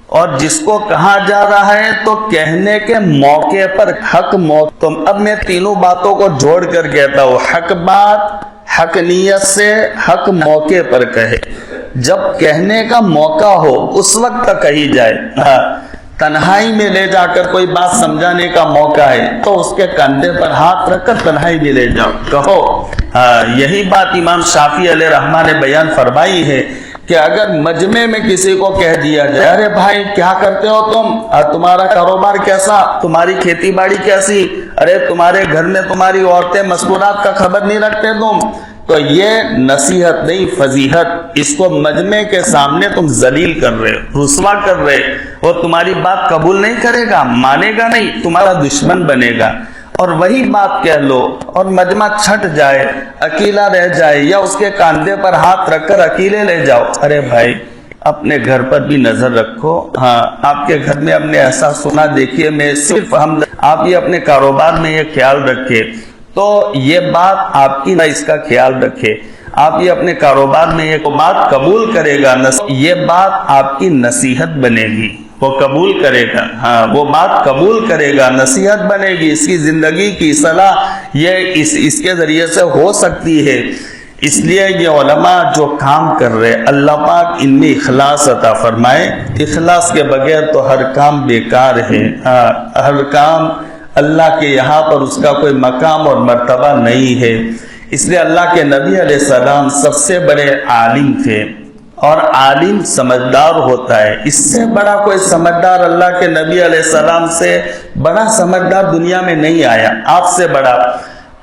Speaker 1: اور جس کو کہا جا رہا ہے تو کہنے کے موقع پر حق موقع، تو اب میں تینوں باتوں کو جوڑ کر کہتا ہوں، حق بات حق نیت سے حق موقع پر کہے، جب کہنے کا موقع ہو اس وقت تک کہی جائے۔ تنہائی میں لے جا کر کوئی بات سمجھانے کا موقع ہے تو اس کے کندھے پر ہاتھ رکھ کر تنہائی میں لے جاؤ، کہو۔ یہی بات امام شافعی علیہ رحمہ نے بیان فرمائی ہے کہ اگر مجمع میں کسی کو کہہ دیا جائے، ارے بھائی کیا کرتے ہو تم، تمہارا کاروبار کیسا، تمہاری کھیتی باڑی کیسی، ارے تمہارے گھر میں تمہاری عورتیں مذکورات کا خبر نہیں رکھتے تم، تو یہ نصیحت نہیں، فضیحت۔ اس کو مجمع کے سامنے تم ذلیل کر رہے، رسوا کر رہے، وہ تمہاری بات قبول نہیں کرے گا، مانے گا نہیں، تمہارا دشمن بنے گا۔ اور وہی بات کہہ لو اور مجمع چھٹ جائے، اکیلا رہ جائے، یا اس کے کاندھے پر ہاتھ رکھ کر اکیلے لے جاؤ، ارے بھائی اپنے گھر پر بھی نظر رکھو۔ ہاں، آپ کے گھر میں ہم نے ایسا سنا، دیکھیے میں صرف آپ یہ اپنے کاروبار میں یہ خیال رکھے، تو یہ بات آپ کی نہ، اس کا خیال رکھے، آپ یہ اپنے کاروبار میں یہ بات قبول کرے گا، یہ بات آپ کی نصیحت بنے گی، وہ قبول کرے گا، ہاں وہ بات قبول کرے گا، نصیحت بنے گی، اس کی زندگی کی اصلاح یہ اس کے ذریعے سے ہو سکتی ہے۔ اس لیے یہ علماء جو کام کر رہے، اللہ پاک ان میں اخلاص عطا فرمائے۔ اخلاص کے بغیر تو ہر کام بیکار ہے، ہر کام اللہ کے یہاں پر اس کا کوئی مقام اور مرتبہ نہیں ہے۔ اس لیے اللہ کے نبی علیہ السلام سب سے بڑے عالم تھے، اور عالم سمجھدار ہوتا ہے، اس سے بڑا کوئی سمجھدار اللہ کے نبی علیہ السلام سے بڑا سمجھدار دنیا میں نہیں آیا۔ آپ سے بڑا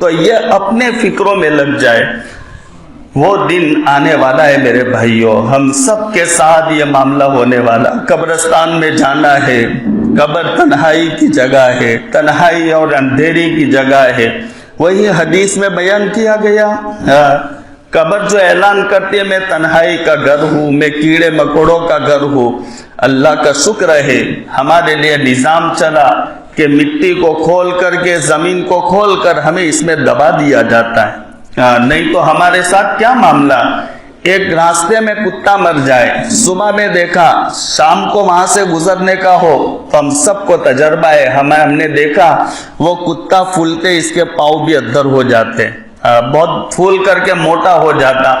Speaker 1: تو یہ اپنے فکروں میں لگ جائے۔ وہ دن آنے والا ہے میرے بھائیوں، ہم سب کے ساتھ یہ معاملہ ہونے والا۔ قبرستان میں جانا ہے، قبر تنہائی کی جگہ ہے، تنہائی اور اندھیری کی جگہ ہے۔ وہی حدیث میں بیان کیا گیا، قبر جو اعلان کرتی ہے میں تنہائی کا گھر ہوں، میں کیڑے مکوڑوں کا گھر ہوں۔ اللہ کا شکر ہے ہمارے لیے نظام چلا کہ مٹی کو کھول کر کے، زمین کو کھول کر ہمیں اس میں دبا دیا جاتا ہے، نہیں تو ہمارے ساتھ کیا معاملہ۔ ایک راستے میں کتا مر جائے، صبح میں دیکھا، شام کو وہاں سے گزرنے کا ہو تو ہم سب کو تجربہ ہے، ہم نے دیکھا وہ کتا پھولتے اس کے پاؤں بھی ادھر ہو جاتے، بہت پھول کر کے موٹا ہو جاتا۔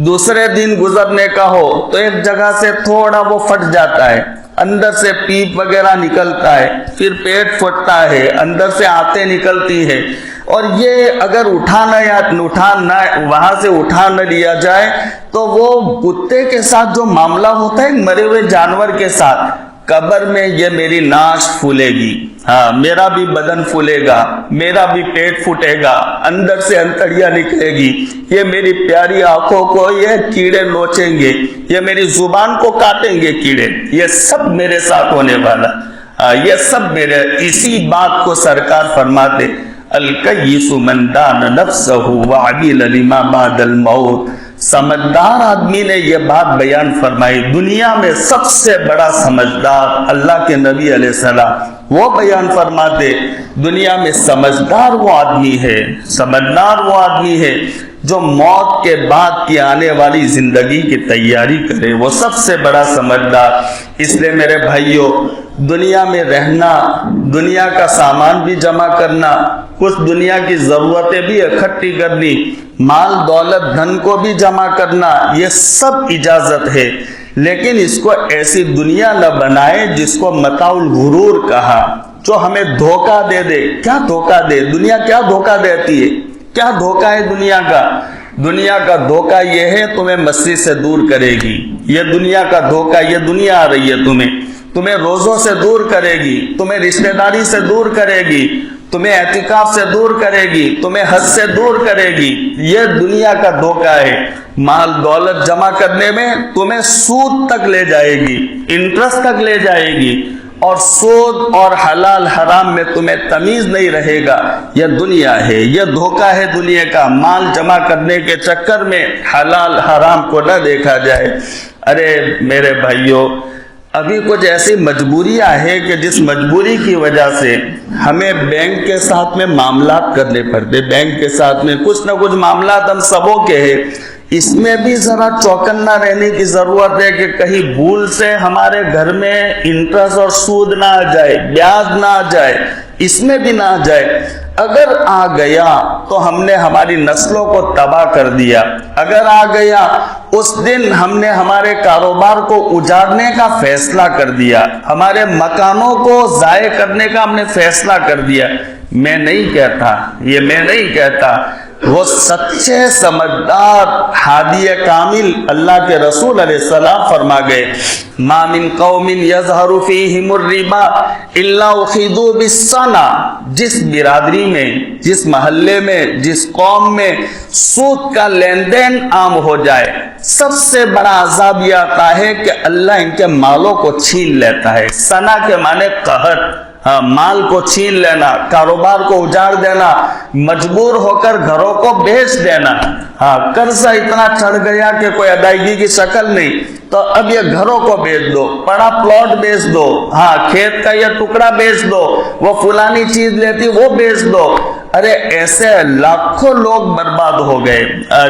Speaker 1: دوسرے دن گزرنے کا ہو تو ایک جگہ سے تھوڑا وہ پھٹ جاتا ہے، اندر سے پیپ وغیرہ نکلتا ہے، پھر پیٹ پھٹتا ہے، اندر سے آتے نکلتی ہے۔ اور یہ اگر وہاں سے اٹھا نہ لیا جائے تو وہ کتے کے ساتھ جو معاملہ ہوتا ہے مرے ہوئے جانور کے ساتھ، قبر میں یہ میری ناش پھولے گی، میرا بھی بدن پھولے گا، میرا بھی پیٹ پھٹے گا، اندر سے انتڑیاں نکلے گی، یہ میری پیاری آنکھوں کو یہ کیڑے نوچیں گے، یہ میری زبان کو کاٹیں گے کیڑے، یہ سب میرے ساتھ ہونے والا، یہ سب میرے۔ اسی بات کو سرکار فرماتے الکیس من دان نفسہ وعمل لما بعد الموت۔ سمجھدار آدمی نے یہ بات بیان فرمائی، دنیا میں سب سے بڑا سمجھدار اللہ کے نبی علیہ السلام وہ بیان فرماتے، دنیا میں سمجھدار وہ آدمی ہے، سمجھدار وہ آدمی ہے جو موت کے بعد کی آنے والی زندگی کی تیاری کرے، وہ سب سے بڑا سمجھدار۔ اس لیے میرے بھائیوں، دنیا میں رہنا، دنیا کا سامان بھی جمع کرنا، کچھ دنیا کی ضرورتیں بھی اکٹھی کرنی، مال دولت دھن کو بھی جمع کرنا، یہ سب اجازت ہے، لیکن اس کو ایسی دنیا نہ بنائے جس کو متاع الغرور کہا، جو ہمیں دھوکہ دے دے۔ کیا دھوکہ دے؟ دنیا کیا دھوکہ دیتی ہے؟ کیا دھوکہ ہے دنیا کا؟ دنیا کا دھوکہ یہ ہے تمہیں مسجد سے دور کرے گی، یہ دنیا کا دھوکہ، یہ دنیا آ رہی ہے تمہیں روزوں سے دور کرے گی، تمہیں رشتہ داری سے دور کرے گی، تمہیں اعتکاف سے دور کرے گی، تمہیں حج سے دور کرے گی، یہ دنیا کا دھوکہ ہے۔ مال دولت جمع کرنے میں تمہیں سود تک لے جائے گی، انٹرسٹ تک لے جائے گی، اور سود اور حلال حرام میں تمہیں تمیز نہیں رہے گا، یہ دنیا ہے، یہ دھوکہ ہے دنیا کا۔ مال جمع کرنے کے چکر میں حلال حرام کو نہ دیکھا جائے۔ ارے میرے بھائیوں، ابھی کچھ ایسی مجبوریاں ہیں کہ جس مجبوری کی وجہ سے ہمیں بینک کے ساتھ میں معاملات کرنے پڑتے، بینک کے ساتھ میں کچھ نہ کچھ معاملات ہم سبوں کے ہیں، اس میں بھی ذرا چوکنا رہنے کی ضرورت ہے کہ کہیں بھول سے ہمارے گھر میں انٹرسٹ اور سود نہ آ جائے، بیاج نہ آ جائے، اس میں بھی نہ آ جائے۔ اگر آ گیا تو ہم نے ہماری نسلوں کو تباہ کر دیا، اگر آ گیا اس دن ہم نے ہمارے کاروبار کو اجاڑنے کا فیصلہ کر دیا، ہمارے مکانوں کو ضائع کرنے کا ہم نے فیصلہ کر دیا۔ میں نہیں کہتا، وہ سچے سمجھدار ہادی کامل اللہ کے رسول علیہ السلام فرما گئے، ما من قوم یظہر فیہم الربا الا اخذوا بالصنع۔ جس برادری میں، جس محلے میں، جس قوم میں سود کا لین دین عام ہو جائے، سب سے بڑا عذاب یہ آتا ہے کہ اللہ ان کے مالوں کو چھین لیتا ہے۔ صنع کے معنی قحط، مال کو چھین لینا، کاروبار کو اجاڑ دینا، مجبور ہو کر گھروں کو بیچ دینا۔ قرضہ اتنا چڑھ گیا کہ کوئی ادائیگی کی شکل نہیں، تو اب یہ گھروں کو بیچ دو، بڑا پلاٹ بیچ دو، کھیت کا یہ ٹکڑا بیچ دو، وہ فلانی چیز لیتی وہ بیچ دو۔ ارے ایسے لاکھوں لوگ برباد ہو گئے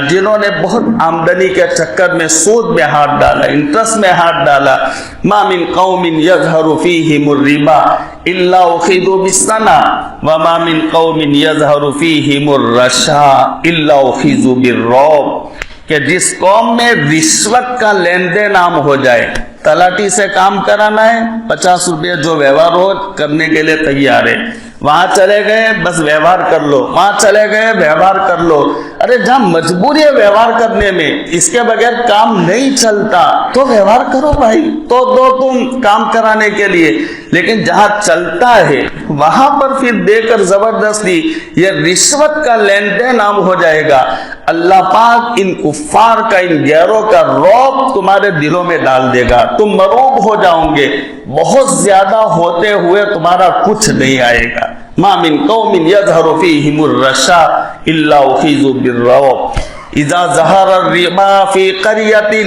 Speaker 1: جنہوں نے بہت آمدنی کے چکر میں سود میں ہاتھ ڈالا، انٹرسٹ میں ہاتھ ڈالا۔ ما من قوم یظہر فیہم الربا الا اخذوا بالصنع وما من قوم یظہر فیہم الرشا الا اخذوا بالرعب۔ کہ جس قوم میں رشوت کا لین دین عام ہو جائے، تلاٹی سے کام کرانا ہے، 50 روپے جو ویوہار ہو کرنے کے لیے تیار ہے، وہاں چلے گئے بس ویوہار کر لو، وہاں چلے گئے ویوہار کر لو۔ ارے جہاں مجبوری ہے ویوہار کرنے میں، اس کے بغیر کام نہیں چلتا تو ویوہار کرو بھائی، تو دو تم کام کرانے کے لیے، لیکن جہاں چلتا ہے وہاں پر پھر دے کر زبردستی یہ رشوت کا لین دین عام ہو جائے گا۔ اللہ پاک ان کفار کا، ان غیروں کا رعب تمہارے دلوں میں ڈال دے گا، تم مرعوب ہو جاؤ گے، بہت زیادہ ہوتے ہوئے تمہارا کچھ نہیں آئے گا۔ ما من قوم يظهر فيهم الرشا الا اخذوا بالرعب اذا ظهر الربا في قرية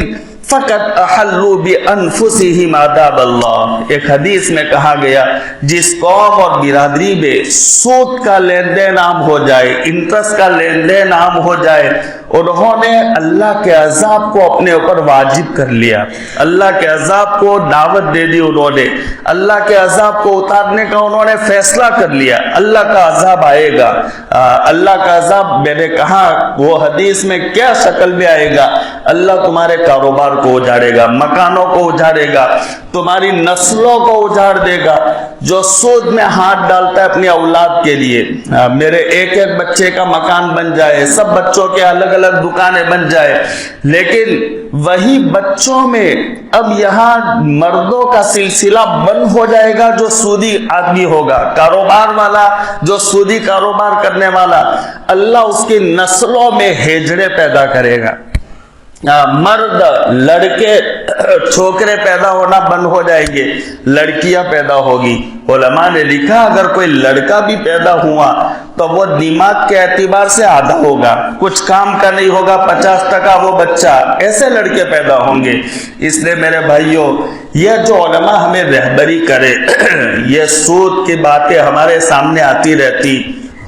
Speaker 1: فقط احلوا بانفسهم عذاب اللہ۔ ایک حدیث میں کہا گیا جس قوم اور برادری میں سود کا لین دین عام ہو جائے، انٹرسٹ کا لین دین عام ہو جائے، انہوں نے اللہ کے عذاب کو اپنے اوپر واجب کر لیا، اللہ کے عذاب کو دعوت دے دی، انہوں نے اللہ کے عذاب کو اتارنے کا انہوں نے فیصلہ کر لیا، اللہ کا عذاب آئے گا۔ اللہ کا عذاب میں نے کہا وہ حدیث میں کیا شکل میں آئے گا؟ اللہ تمہارے کاروبار کو اجاڑے گا، مکانوں کو اجاڑے گا، تمہاری نسلوں کو اجاڑ دے گا۔ جو سود میں ہاتھ ڈالتا ہے اپنی اولاد کے لیے، میرے ایک ایک بچے کا مکان بن جائے، سب بچوں کے الگ الگ دکانیں بن جائے، لیکن وہی بچوں میں اب یہاں مردوں کا سلسلہ بند ہو جائے گا جو سودی آدمی ہوگا، کاروبار والا، جو سودی کاروبار کرنے والا، اللہ اس کی نسلوں میں ہیجڑے پیدا کرے گا، مرد لڑکے چھوکرے پیدا ہونا بند ہو جائیں گے، لڑکیاں پیدا ہوگی۔ علماء نے لکھا اگر کوئی لڑکا بھی پیدا ہوا تو وہ دماغ کے اعتبار سے آدھا ہوگا، کچھ کام کا نہیں ہوگا، 50% وہ بچہ، ایسے لڑکے پیدا ہوں گے۔ اس لیے میرے بھائیوں، یہ جو علماء ہمیں رہبری کرے، یہ سود کی باتیں ہمارے سامنے آتی رہتی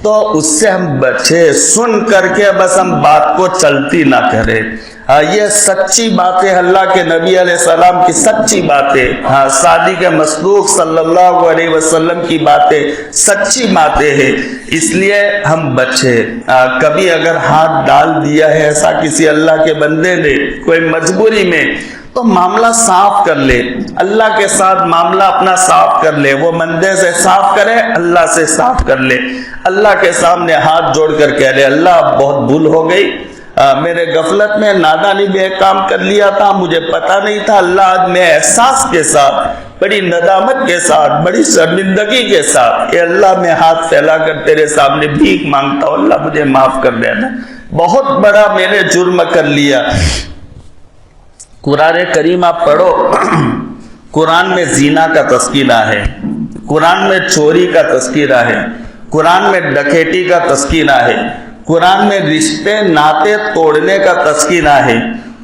Speaker 1: تو اس سے ہم بچے، سن کر کے بس ہم بات کو چلتی نہ کریں۔ یہ سچی باتیں، اللہ کے نبی علیہ السلام کی سچی باتیں، صادق مصدوق صلی اللہ علیہ وسلم کی باتیں سچی باتیں ہیں، اس لیے ہم بچے۔ کبھی اگر ہاتھ ڈال دیا ہے ایسا کسی اللہ کے بندے نے کوئی مجبوری میں، تو معاملہ صاف کر لے، اللہ کے ساتھ معاملہ اپنا صاف کر لے، وہ بندے سے صاف کرے، اللہ سے صاف کر لے، اللہ کے سامنے ہاتھ جوڑ کر کہہ لے اللہ بہت بھول ہو گئی، میرے غفلت میں نادانی میں ایک کام کر لیا تھا، مجھے پتا نہیں تھا، اللہ آج میں احساس کے ساتھ، بڑی ندامت کے ساتھ، بڑی شرمندگی کے ساتھ، اے اللہ میں ہاتھ پھیلا کر تیرے سامنے بھیک مانگتا ہوں، اللہ مجھے معاف کر دینا، بہت بڑا میں نے جرم کر لیا۔ قرآن کریم آپ پڑھو، قرآن میں زنا کا تذکرہ ہے، قرآن میں چوری کا تذکرہ ہے، قرآن میں ڈکیتی کا تذکرہ ہے، قرآن میں رشتے ناطے توڑنے کا تذکرہ ہے،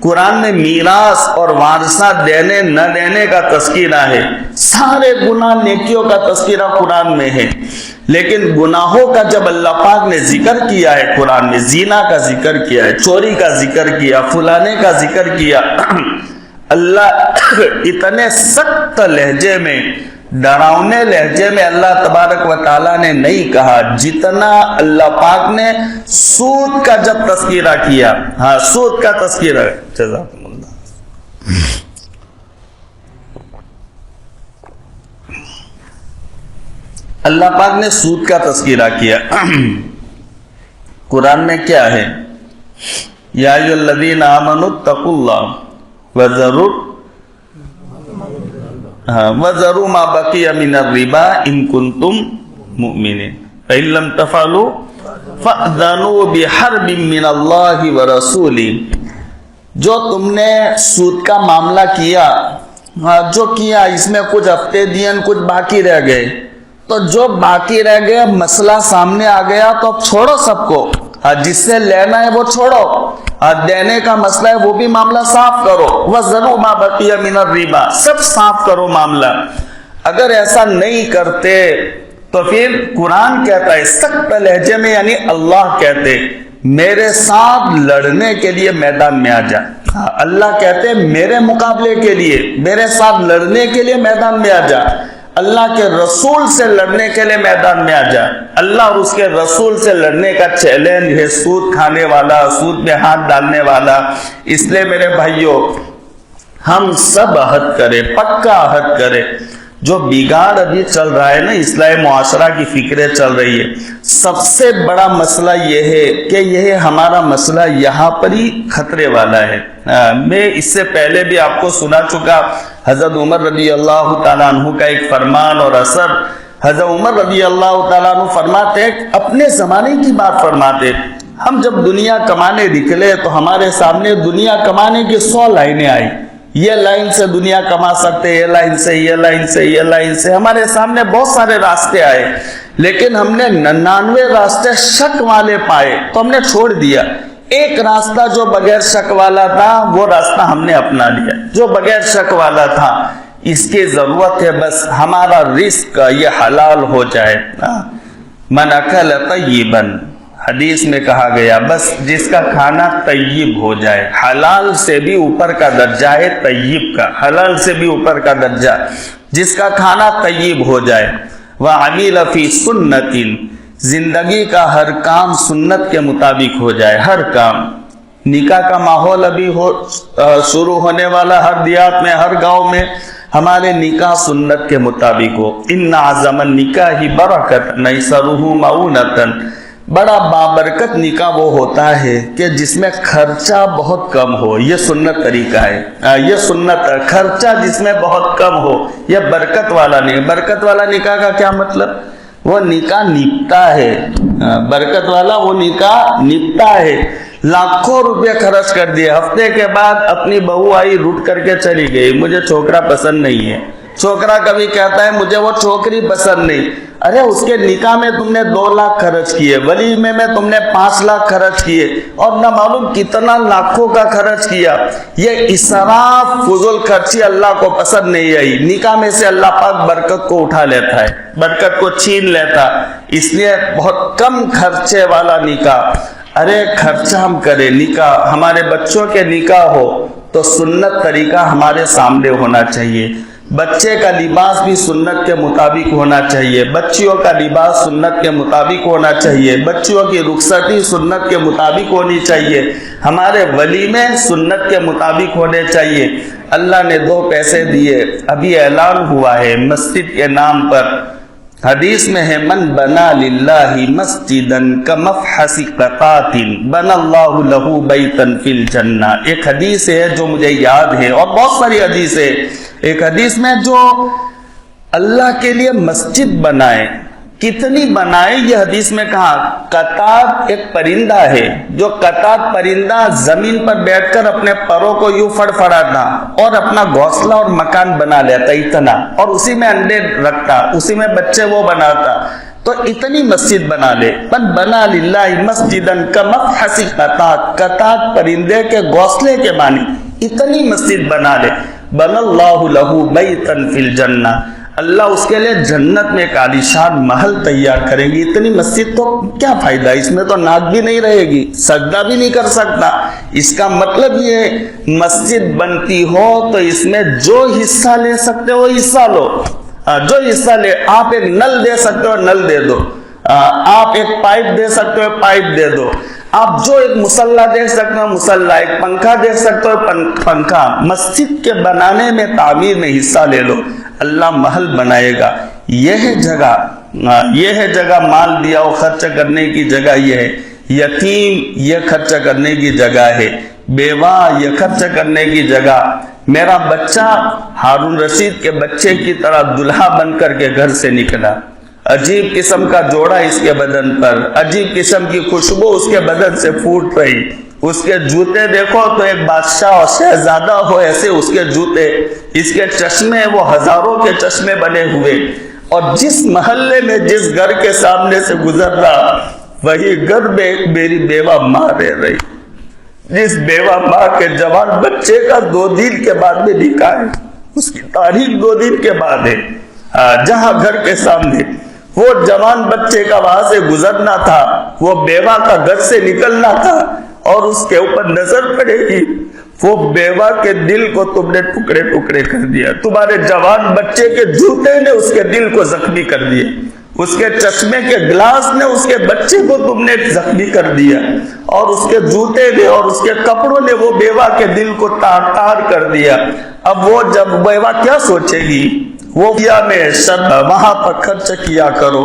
Speaker 1: قرآن میں میراث اور وارثہ دینے نہ دینے کا تذکرہ ہے، سارے گناہ نیکیوں کا تذکرہ قرآن میں ہے۔ لیکن گناہوں کا جب اللہ پاک نے ذکر کیا ہے، قرآن میں زنا کا ذکر کیا ہے، چوری کا ذکر کیا، فلانے کا ذکر کیا، اللہ اتنے سخت لہجے میں، ڈراؤنے لہجے میں اللہ تبارک و تعالیٰ نے نہیں کہا جتنا اللہ پاک نے سود کا جب تذکرہ کیا۔ ہاں، سود کا تذکرہ، جزاکم اللہ۔ اللہ پاک نے سود کا تذکرہ کیا، قرآن میں کیا ہے؟ یا ایھا الذین آمنوا اتقوا اللہ وذروا ما بقی من الربا ان کنتم مؤمنین فإن لم تفعلوا فأذنوا بحرب من اللہ ورسولہ۔ جو تم نے سود کا معاملہ کیا، جو کیا اس میں کچھ ہفتے دین کچھ باقی رہ گئے، تو جو باقی رہ گیا مسئلہ سامنے آ گیا تو اب چھوڑو سب کو، جس سے لینا ہے وہ چھوڑو، دینے کا مسئلہ ہے وہ بھی معاملہ صاف کرو، وَذَرُوا مَا بَقِيَ مِنَ الرِّبَا، سب صاف کرو معاملہ۔ اگر ایسا نہیں کرتے تو پھر قرآن کہتا ہے سخت لہجے میں، یعنی اللہ کہتے میرے ساتھ لڑنے کے لیے میدان میں آ جا۔ اللہ کہتے میرے مقابلے کے لیے، میرے ساتھ لڑنے کے لیے میدان میں آ جا، اللہ کے رسول سے لڑنے کے لیے میدان میں آ جا۔ اللہ اور اس کے رسول سے لڑنے کا چیلنج ہے سود کھانے والا، سود میں ہاتھ ڈالنے والا۔ اس لیے میرے بھائیوں، ہم سب عہد کریں، پکا عہد کریں، جو بگاڑ ابھی چل رہا ہے نا، اصلاح معاشرہ کی فکریں چل رہی ہے، سب سے بڑا مسئلہ یہ ہے کہ یہ ہمارا مسئلہ یہاں پر ہی خطرے والا ہے۔ میں اس سے پہلے بھی آپ کو سنا چکا حضرت عمر رضی اللہ تعالیٰ عنہ کا ایک فرمان اور اثر۔ حضرت عمر رضی اللہ تعالیٰ عنہ فرماتے ہیں، اپنے زمانے کی بات فرماتے، ہم جب دنیا کمانے نکلے تو ہمارے سامنے دنیا کمانے کی 100 لائنیں آئی، یہ لائن سے دنیا کما سکتے، یہ لائن سے، یہ لائن سے، یہ لائن سے، ہمارے سامنے بہت سارے راستے آئے، لیکن ہم نے 99 راستے شک والے پائے تو ہم نے چھوڑ دیا۔ ایک راستہ جو بغیر شک والا تھا وہ راستہ ہم نے اپنا لیا، جو بغیر شک والا تھا۔ اس کی ضرورت ہے بس ہمارا رزق یہ حلال ہو جائے۔ من اکل طیبا، حدیث میں کہا گیا بس جس کا کھانا طیب ہو جائے، حلال سے بھی اوپر کا درجہ ہے طیب کا، حلال سے بھی اوپر کا درجہ، جس کا کھانا طیب ہو جائے۔ وَعَمِلَ فِي سُنَّةٍ، زندگی کا ہر کام سنت کے مطابق ہو جائے، ہر کام۔ نکاح کا ماحول ابھی شروع ہونے والا، ہر دیہات میں، ہر گاؤں میں ہمارے نکاح سنت کے مطابق ہو۔ ان اعظم النکاح برکت نیسرہ معونۃ، بڑا بابرکت نکاح وہ ہوتا ہے کہ جس میں خرچہ بہت کم ہو، یہ سنت طریقہ ہے، یہ سنت خرچہ جس میں بہت کم ہو، یہ برکت والا نہیں۔ برکت والا نکاح کا کیا مطلب؟ وہ نکاح نپتا ہے، برکت والا وہ نکاح نپتا ہے۔ لاکھوں روپے خرچ کر دیے، ہفتے کے بعد اپنی بہو آئی رٹ کر کے چلی گئی، مجھے چھوکرا پسند نہیں ہے۔ چھوکرا کبھی کہتا ہے مجھے وہ چھوکری پسند نہیں، ارے اس کے نکاح میں تم نے 2 لاکھ خرچ کیے، ولیمے میں تم نے 5 لاکھ خرچ کیے، اور نہ معلوم کتنا لاکھوں کا خرچ کیا۔ یہ اسراف فضول خرچی اللہ کو پسند نہیں آئی۔ نکاح میں سے اللہ پاک برکت کو اٹھا لیتا ہے، برکت کو چھین لیتا، اس لیے بہت کم خرچے والا نکاح۔ ارے خرچہ ہم کریں، نکاح ہمارے بچوں کے نکاح ہو تو سنت طریقہ ہمارے سامنے ہونا چاہیے۔ بچے کا لباس بھی سنت کے مطابق ہونا چاہیے، بچیوں کا لباس سنت کے مطابق ہونا چاہیے، بچیوں کی رخصتی سنت کے مطابق ہونی چاہیے، ہمارے ولیمے سنت کے مطابق ہونے چاہیے۔ اللہ نے 2 پیسے دیے، ابھی اعلان ہوا ہے مسجد کے نام پر، حدیث میں ہے من بنا للہ مسجدا کمفحص قطات بنا اللہ لہ بیتا فی الجنہ۔ ایک حدیث ہے جو مجھے یاد ہے، اور بہت ساری حدیث ہے۔ ایک حدیث میں جو اللہ کے لیے مسجد بنائے، کتنی بنائے، یہ حدیث میں کہا قطات ایک پرندہ ہے، جو قطات پرندہ زمین پر بیٹھ کر اپنے پروں کو یوں فڑفڑاتا اور اپنا گھونسلہ اور مکان بنا لیتا اتنا، اور اسی میں انڈے رکھتا، اسی میں بچے وہ بناتا، تو اتنی مسجد بنا لے۔ من بنا للہ مسجدا کمفحص قطات، قطات پرندے کے گھونسلے کے معنی، اتنی مسجد بنا لے، بنا اللہ لہ بیتا فی الجنہ، اللہ اس کے لیے جنت میں ایک عالیشان محل تیار کریں گی۔ اتنی مسجد تو کیا فائدہ، اس میں تو ناک بھی نہیں رہے گی، سجدہ بھی نہیں کر سکتا۔ اس کا مطلب یہ مسجد بنتی ہو تو اس میں جو حصہ لے سکتے ہو حصہ لو، جو حصہ لے، آپ ایک نل دے سکتے ہو نل دے دو، آپ ایک پائپ دے سکتے ہو پائپ دے دو، آپ جو ایک مسلح دے سکتے ہو مسلح، ایک پنکھا دے سکتے ہو پنکھا، مسجد کے بنانے میں تعمیر میں حصہ لے لو، اللہ محل بنائے گا۔ یہ ہے جگہ، یہ ہے جگہ، مال دیا ہو خرچ کرنے کی جگہ یہ ہے، یتیم یہ خرچ کرنے کی جگہ ہے، بیوہ یہ خرچ کرنے کی جگہ۔ میرا بچہ ہارون رشید کے بچے کی طرح دلہا بن کر کے گھر سے نکلا، عجیب قسم کا جوڑا اس کے بدن پر، عجیب قسم کی خوشبو اس کے بدن سے پھوٹ رہی، اس کے جوتے دیکھو تو ایک بادشاہ اور شہزادہ ہو ایسے اس کے جوتے، اس کے چشمے وہ ہزاروں کے چشمے بنے ہوئے، اور جس محلے میں جس گھر کے سامنے سے گزر رہا وہی گھر میں ایک میری بیوہ ماں رہ رہی، جس بیوہ ماں کے جوان بچے کا 2 دن کے بعد میں نکاح ہے، اس کی تاریخ 2 دن کے بعد ہے، جہاں گھر کے سامنے وہ جوان بچے کا وہاں سے گزرنا تھا، وہ بیوہ کا گھر سے نکلنا تھا، اور اس کے اوپر نظر پڑے گی، وہ بیوہ کے دل کو تم نے ٹکڑے ٹکڑے کر دیا، تمہارے جوان بچے کے جوتے نے اس کے دل کو زخمی کر دیا، اس کے چشمے کے گلاس نے اس کے بچے کو تم نے زخمی کر دیا، اور اس کے جوتے نے اور اس کے کپڑوں نے وہ بیوہ کے دل کو تار تار کر دیا۔ اب وہ جب بیوہ کیا سوچے گی، وہ بیاہ میں وہاں پر خرچ کیا کرو،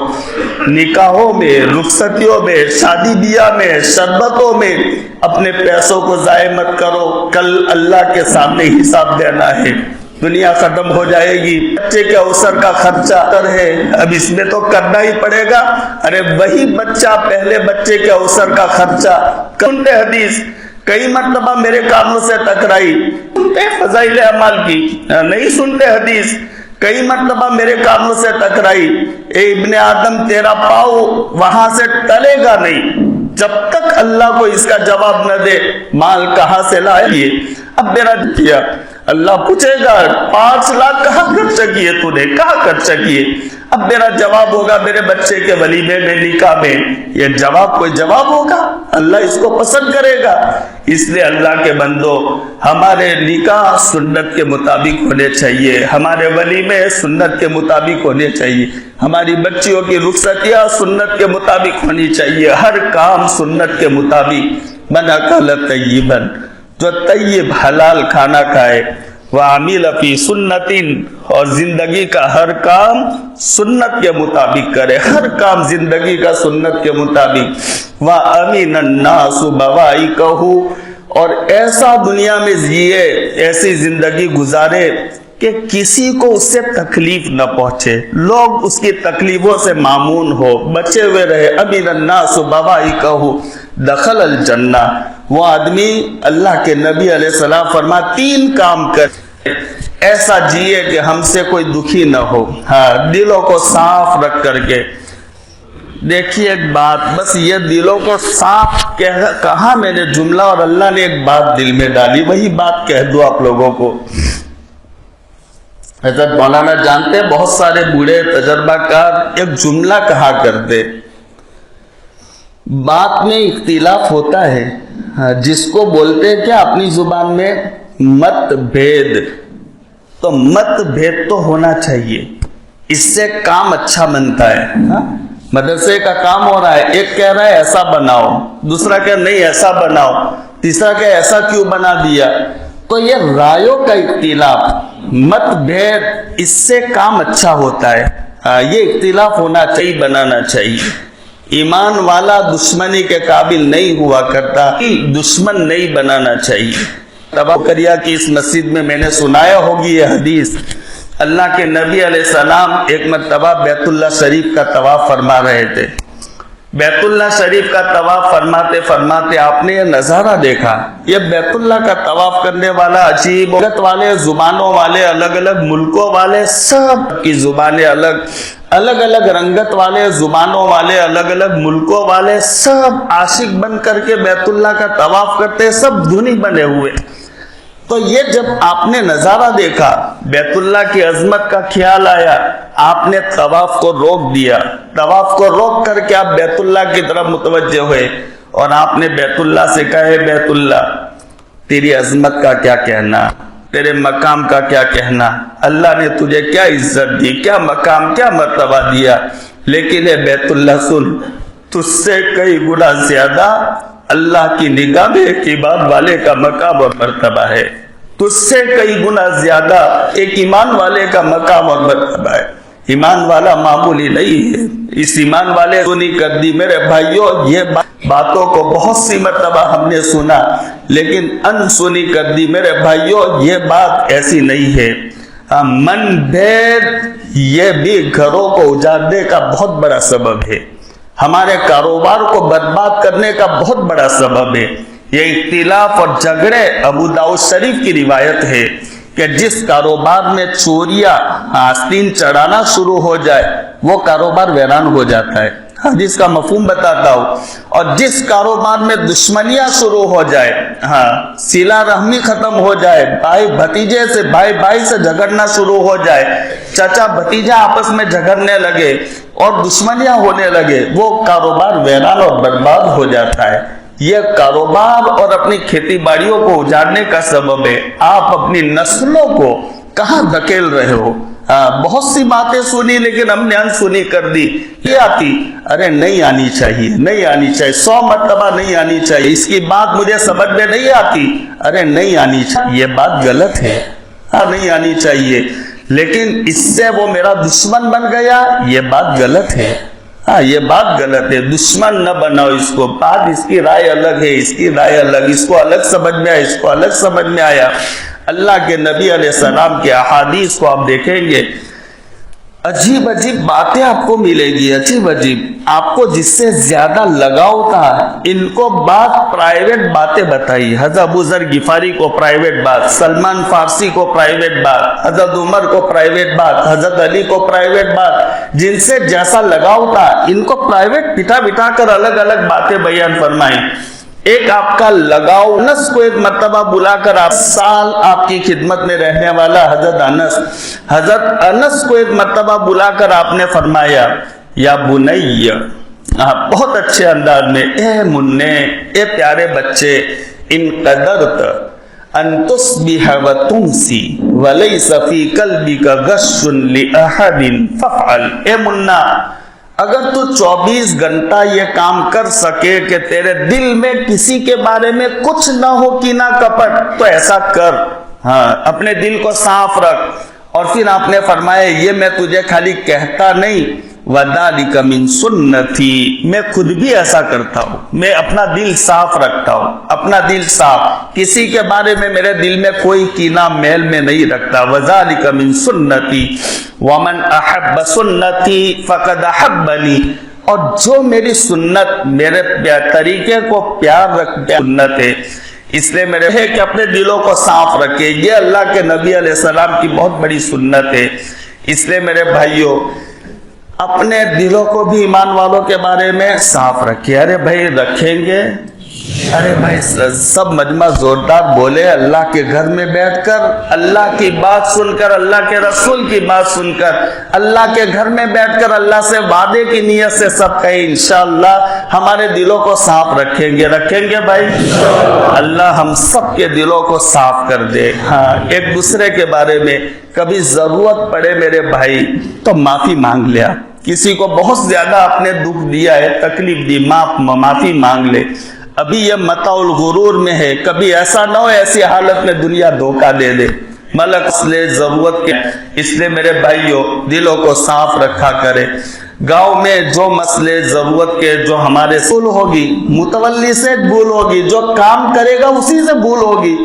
Speaker 1: نکاحوں میں، رخصتیوں میں، شادی بیاہ میں، شربتوں میں اپنے پیسوں کو ضائع مت کرو، کل اللہ کے سامنے حساب دینا ہے، دنیا ختم ہو جائے گی۔ بچے کے اوسر کا خرچہ ہے، اب اس میں تو کرنا ہی پڑے گا، ارے وہی بچہ پہلے بچے کے اوسر کا خرچہ سنتے حدیث کئی مرتبہ میرے کانوں سے ٹکرائی، سنتے فضائل اعمال کی، نہیں سنتے حدیث کئی مرتبہ میرے کانوں سے ٹکرائی، اے ابن آدم تیرا پاؤں وہاں سے ٹلے گا نہیں جب تک اللہ کو اس کا جواب نہ دے مال کہاں سے لائے۔ اب میرا کیا اللہ پوچھے گا 5 لاکھ کہاں خرچ کیے تو نے، کہاں خرچ کیے؟ اب میرا جواب ہوگا میرے بچے کے ولیمے میں، نکاح میں، یہ جواب کوئی جواب ہوگا؟ اللہ اس کو پسند کرے گا۔ اس لیے اللہ کے بندو ہمارے نکاح سنت کے مطابق ہونے چاہیے، ہمارے ولیمے سنت کے مطابق ہونے چاہیے، ہماری بچیوں کی رخصتیاں سنت کے مطابق ہونی چاہیے، ہر کام سنت کے مطابق۔ من اکل طیبا، جو طیب حلال کھانا کھائے، وعمل فی سنت، اور زندگی کا ہر کام سنت کے مطابق کرے، ہر کام زندگی کا سنت کے مطابق، وَأَمِنَ النَّاسُ بَوَائِقَهُ، اور ایسا دنیا میں جیے، ایسی زندگی گزارے کہ کسی کو اس سے تکلیف نہ پہنچے، لوگ اس کی تکلیفوں سے معمون ہو، بچے ہوئے رہے۔ أَمِنَ النَّاسُ بَوَائِقَهُ دخل الجنہ، وہ آدمی اللہ کے نبی علیہ السلام فرما 3 کام کر ایسا جیے کہ ہم سے کوئی دکھی نہ ہو، ہاں دلوں کو صاف رکھ کر کے۔ دیکھیے ایک بات، بس یہ دلوں کو صاف کہا میں نے جملہ، اور اللہ نے ایک بات دل میں ڈالی، وہی بات کہہ دو آپ لوگوں کو۔ حضرت مولانا جانتے ہیں بہت سارے بوڑھے تجربہ کار ایک جملہ کہا کرتے، بات میں اختلاف ہوتا ہے، جس کو بولتے ہیں کیا اپنی زبان میں مت بھید، تو مت بھید تو ہونا چاہیے، اس سے کام اچھا بنتا ہے۔ مدرسے کا کام ہو رہا ہے، ایک کہہ رہا ہے ایسا بناؤ، دوسرا کہہ نہیں ایسا بناؤ، تیسرا کہہ ایسا کیوں بنا دیا، تو یہ رائیوں کا اختلاف، مت بھید، اس سے کام اچھا ہوتا ہے، یہ اختلاف ہونا چاہیے، بنانا چاہیے۔ ایمان والا دشمنی کے قابل نہیں ہوا کرتا، دشمن نہیں بنانا چاہیے۔ بکریا کی اس مسجد میں نے سنایا ہوگی یہ حدیث، اللہ کے نبی علیہ السلام ایک مرتبہ بیت اللہ شریف کا طواف فرما رہے تھے، بیت اللہ شریف کا طواف فرماتے فرماتے آپ نے یہ نظارہ دیکھا، یہ بیت اللہ کا طواف کرنے والا عجیب لغت والے، زبانوں والے، الگ الگ ملکوں والے، سب کی زبانیں الگ، الگ الگ رنگت والے، زبانوں والے، الگ الگ ملکوں والے، سب عاشق بن کر کے بیت اللہ کا طواف کرتے، سب دھنی بنے ہوئے۔ تو یہ جب آپ نے نظارہ دیکھا، بیت اللہ کی عظمت کا خیال آیا، آپ نے طواف کو روک دیا، طواف کو روک کر کے آپ بیت اللہ کی طرف متوجہ ہوئے، اور آپ نے بیت اللہ سے کہے بیت اللہ تیری عظمت کا کیا کہنا، تیرے مقام کا کیا کہنا، اللہ نے تجھے کیا عزت دی، کیا مقام، کیا مرتبہ دیا، لیکن اے بیت اللہ سن، تجھ سے کئی گنا زیادہ اللہ کی نگاہ میں ایک ایمان والے کا مقام اور مرتبہ ہے، تجھ سے کئی گنا زیادہ ایک ایمان والے کا مقام اور مرتبہ ہے۔ ایمان والا معمولی نہیں ہے، اس ایمان والے سنی کر دی میرے بھائیوں، یہ باتوں کو بہت سی مرتبہ ہم نے سنا، لیکن ان سنی کر دی میرے بھائیوں، یہ بات ایسی نہیں ہے۔ من بھید یہ بھی گھروں کو اجاڑنے کا بہت بڑا سبب ہے، ہمارے کاروبار کو برباد کرنے کا بہت بڑا سبب ہے۔ یہ اختلاف اور جھگڑے، ابو داؤد شریف کی روایت ہے کہ جس کاروبار میں چوریاں آستین چڑھانا شروع ہو جائے وہ کاروبار ویران ہو جاتا ہے، حدیث کا مفہوم بتاتا ہوں، اور جس کاروبار میں دشمنیاں شروع ہو جائے، صلہ رحمی ختم ہو جائے، بھائی بھتیجے سے، بھائی بھائی سے جھگڑنا شروع ہو جائے، چچا بھتیجا آپس میں جھگڑنے لگے اور دشمنیاں ہونے لگے، وہ کاروبار ویران اور برباد ہو جاتا ہے۔ یہ کاروبار اور اپنی کھیتی باڑیوں کو اجاڑنے کا سبب ہے۔ آپ اپنی نسلوں کو کہاں دھکیل رہے ہو؟ بہت سی باتیں سنی لیکن ہم نے انسنی کر دی، یہ آتی، ارے نہیں آنی چاہیے، نہیں آنی چاہیے، 100 مرتبہ نہیں آنی چاہیے، اس کی بات مجھے سمجھ میں نہیں آتی، ارے نہیں آنی چاہیے، یہ بات غلط ہے، نہیں آنی چاہیے۔ لیکن اس سے وہ میرا دشمن بن گیا، یہ بات غلط ہے. ہاں یہ بات غلط ہے. دشمن نہ بناؤ اس کو. بات اس کی رائے الگ ہے، اس کی رائے الگ، اس کو الگ سمجھ میں آیا، اس کو الگ سمجھ میں آیا. اللہ کے نبی علیہ السلام کے احادیث کو آپ دیکھیں گے، عجیب عجیب باتیں آپ کو ملے گی، عجیب عجیب. آپ کو جس سے زیادہ لگاؤ تھا ان کو بات پرائیویٹ باتیں بتائی. حضرت ابو ذر غفاری کو پرائیویٹ بات، سلمان فارسی کو پرائیویٹ بات، حضرت عمر کو پرائیویٹ بات، حضرت علی کو پرائیویٹ بات. جن سے جیسا لگاؤ تھا ان کو پرائیویٹ بٹھا بٹھا کر الگ الگ باتیں بیان فرمائیں. ایک آپ کا لگاؤ، انس کو ایک مرتبہ بلا کر آپ سال آپ کی خدمت میں رہنے والا حضرت انس کو ایک مرتبہ بلا کر آپ نے فرمایا یا بنی، بہت اچھے انداز میں، اے مننے، اے پیارے بچے، ان قدرت ان تصبح وتمسی ولیس فی قلبک غش لأحد فافعل. اے منا، اگر تو 24 گھنٹہ یہ کام کر سکے کہ تیرے دل میں کسی کے بارے میں کچھ نہ ہو کینہ کپٹ، تو ایسا کر. ہاں اپنے دل کو صاف رکھ. اور پھر آپ نے فرمایا یہ میں تجھے خالی کہتا نہیں، وَذَلِكَ مِن سُنَّتِي، میں خود بھی ایسا کرتا ہوں. میں اپنا دل صاف رکھتا ہوں، اپنا دل صاف، کسی کے بارے میں میرے دل میں کوئی کینہ میل میں نہیں رکھتا. وَذَلِكَ مِن سُنَّتِي وَمَنْ أَحَبَّ سُنَّتِي فَقَدْ أَحَبَّنِي. اور جو میری سنت، میرے طریقے کو پیار رکھتے سنت ہے، اس لیے میرے ہے کہ اپنے دلوں کو صاف رکھے. یہ اللہ کے نبی علیہ السلام کی بہت بڑی سنت ہے. اس لیے میرے بھائیوں، اپنے دلوں کو بھی ایمان والوں کے بارے میں صاف رکھے. ارے بھائی رکھیں گے، ارے بھائی سب مجمع زوردار بولے. اللہ کے گھر میں بیٹھ کر اللہ کی بات سن کر، اللہ کے رسول کی بات سن کر، اللہ کے گھر میں بیٹھ کر اللہ سے وعدے کی نیت سے سب کہیں انشاءاللہ ہمارے دلوں کو صاف رکھیں گے. رکھیں گے بھائی؟ اللہ ہم سب کے دلوں کو صاف کر دے. ہاں ایک دوسرے کے بارے میں کبھی ضرورت پڑے میرے بھائی تو معافی مانگ لیا. کسی کو بہت زیادہ آپ نے دکھ دیا ہے، تکلیف دی، معافی مانگ لے. ابھی یہ متاع الغرور میں ہے، کبھی ایسا نہ ہو ایسی حالت میں دنیا دھوکہ دے دے. ملک اصل ضرورت کے، اس لیے میرے بھائیوں دلوں کو صاف رکھا کرے. گاؤں میں جو مسئلے ضرورت کے، جو ہمارے بھول ہوگی، متولی سے بھول ہوگی، جو کام کرے گا اسی سے بھول ہوگی.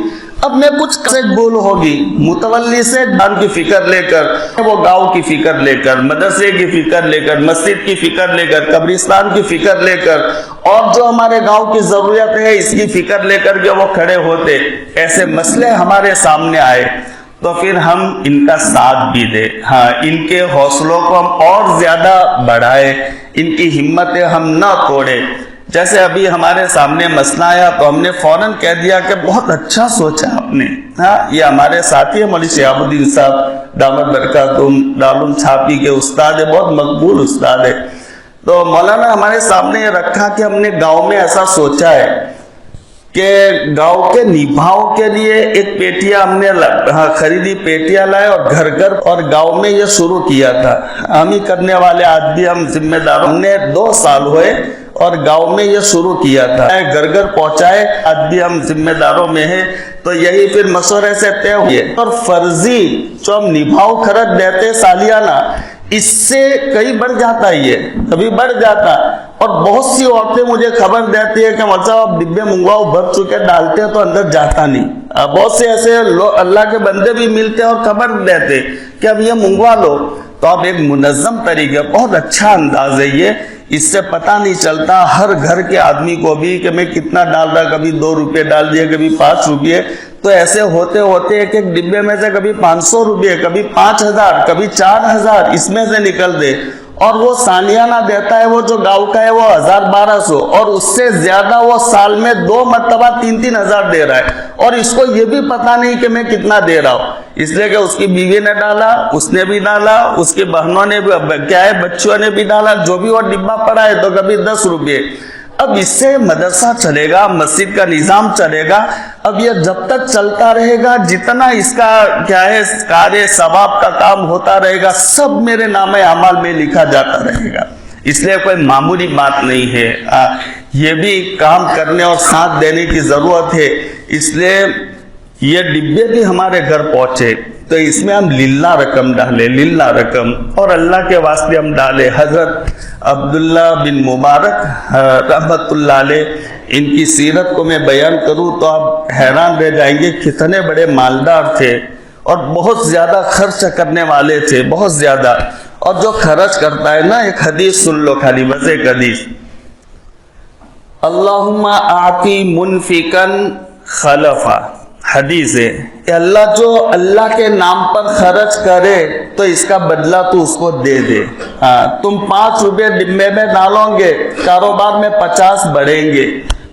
Speaker 1: اب میں کچھ سے بھول ہوگی، متولی سے دان کی فکر لے کر، وہ گاؤں کی فکر لے کر، مدرسے کی فکر لے کر، مسجد کی فکر لے کر، قبرستان کی فکر لے کر، اور جو ہمارے گاؤں کی ضرورت ہے اس کی فکر لے کر کے وہ کھڑے ہوتے. ایسے مسئلے ہمارے سامنے آئے تو پھر ہم ان کا ساتھ بھی دیں. ہاں ان کے حوصلوں کو ہم اور زیادہ بڑھائیں، ان کی ہمتیں ہم نہ توڑیں. جیسے ابھی ہمارے سامنے مسئلہ آیا تو ہم نے فوراً کہہ دیا کہ بہت اچھا سوچا آپ نے. ہاں یہ ہمارے ساتھی مولوی شہاب الدین صاحب دامت برکاتہم دارالعلوم چھاپی کے استاد ہے، بہت مقبول استاد ہے. تو مولانا ہمارے سامنے یہ رکھا کہ ہم نے گاؤں میں ایسا سوچا ہے کہ گاؤں کے نبھاؤں کے لیے ایک پیٹیاں ہم نے خریدی، پیٹیاں لائے اور گھر گھر، اور گاؤں میں یہ شروع کیا تھا. ہم ہی کرنے والے آج بھی ہم ذمہ دار. ہم نے 2 سال ہوئے اور گاؤں میں یہ شروع کیا تھا، گھر گھر پہنچائے. آج بھی ہم ذمہ داروں میں ہیں. تو یہی پھر مشورے سے طے ہوئے. اور فرضی جو ہم نبھاؤ خرچ دیتے سالیانہ، اس سے کئی بڑھ جاتا ہے، یہ کبھی بڑھ جاتا. اور بہت سی عورتیں مجھے خبر دیتی ہے کہ مولوی صاحب آپ ڈبے منگواؤ، بھر چکے ڈالتے تو اندر جاتا نہیں. بہت سے ایسے اللہ کے بندے بھی ملتے اور خبر دیتے کہ اب یہ منگوا لو. تو اب ایک منظم طریقہ، بہت اچھا انداز ہے یہ. اس سے پتہ نہیں چلتا ہر گھر کے آدمی کو بھی کہ میں کتنا ڈال رہا، کبھی 2 روپے ڈال دیے، کبھی 5 روپے. تو ایسے ہوتے ہوتے ایک ایک ڈبے میں سے کبھی 500 روپے، کبھی 5000، کبھی 4000 اس میں سے نکل دے. اور وہ سالیانہ دیتا ہے، وہ جو گاؤں کا ہے وہ 1000-1200، اور اس سے زیادہ وہ سال میں 2 مرتبہ 3-3 ہزار دے رہا ہے. اور اس کو یہ بھی پتا نہیں کہ میں کتنا دے رہا ہوں، اس لیے کہ اس کی بیوی نے ڈالا، اس نے بھی ڈالا، اس کی بہنوں نے بھی، کیا ہے بچوں نے بھی ڈالا، جو بھی وہ ڈبہ پڑا ہے تو کبھی 10 روپے. اب اس سے مدرسہ چلے گا، مسجد کا نظام چلے گا. اب یہ جب تک چلتا رہے گا، جتنا اس کا کیا ہے کار ثواب کا کام ہوتا رہے گا، سب میرے نام اعمال میں لکھا جاتا رہے گا. اس لیے کوئی معمولی بات نہیں ہے، یہ بھی کام کرنے اور ساتھ دینے کی ضرورت ہے. اس لیے یہ ڈبے بھی ہمارے گھر پہنچے. تو اس میں ہم للہ رقم ڈالے، للہ رقم، اور اللہ کے واسطے ہم ڈالے۔ حضرت عبداللہ بن مبارک رحمت اللہ علیہ، ان کی سیرت کو میں بیان کروں تو آپ حیران رہ جائیں گے، کتنے بڑے مالدار تھے اور بہت زیادہ خرچ کرنے والے تھے، بہت زیادہ۔ اور جو خرچ کرتا ہے نا، ایک حدیث سن لو خالی، بس ایک حدیث، اللہم آتی منفقن خلفا، حدیث ہے کہ اللہ جو اللہ کے نام پر خرچ کرے تو اس کا بدلہ تو اس کو دے دے۔ تم 5 روپے ڈبے میں ڈالو گے، کاروبار میں 50 بڑھیں گے،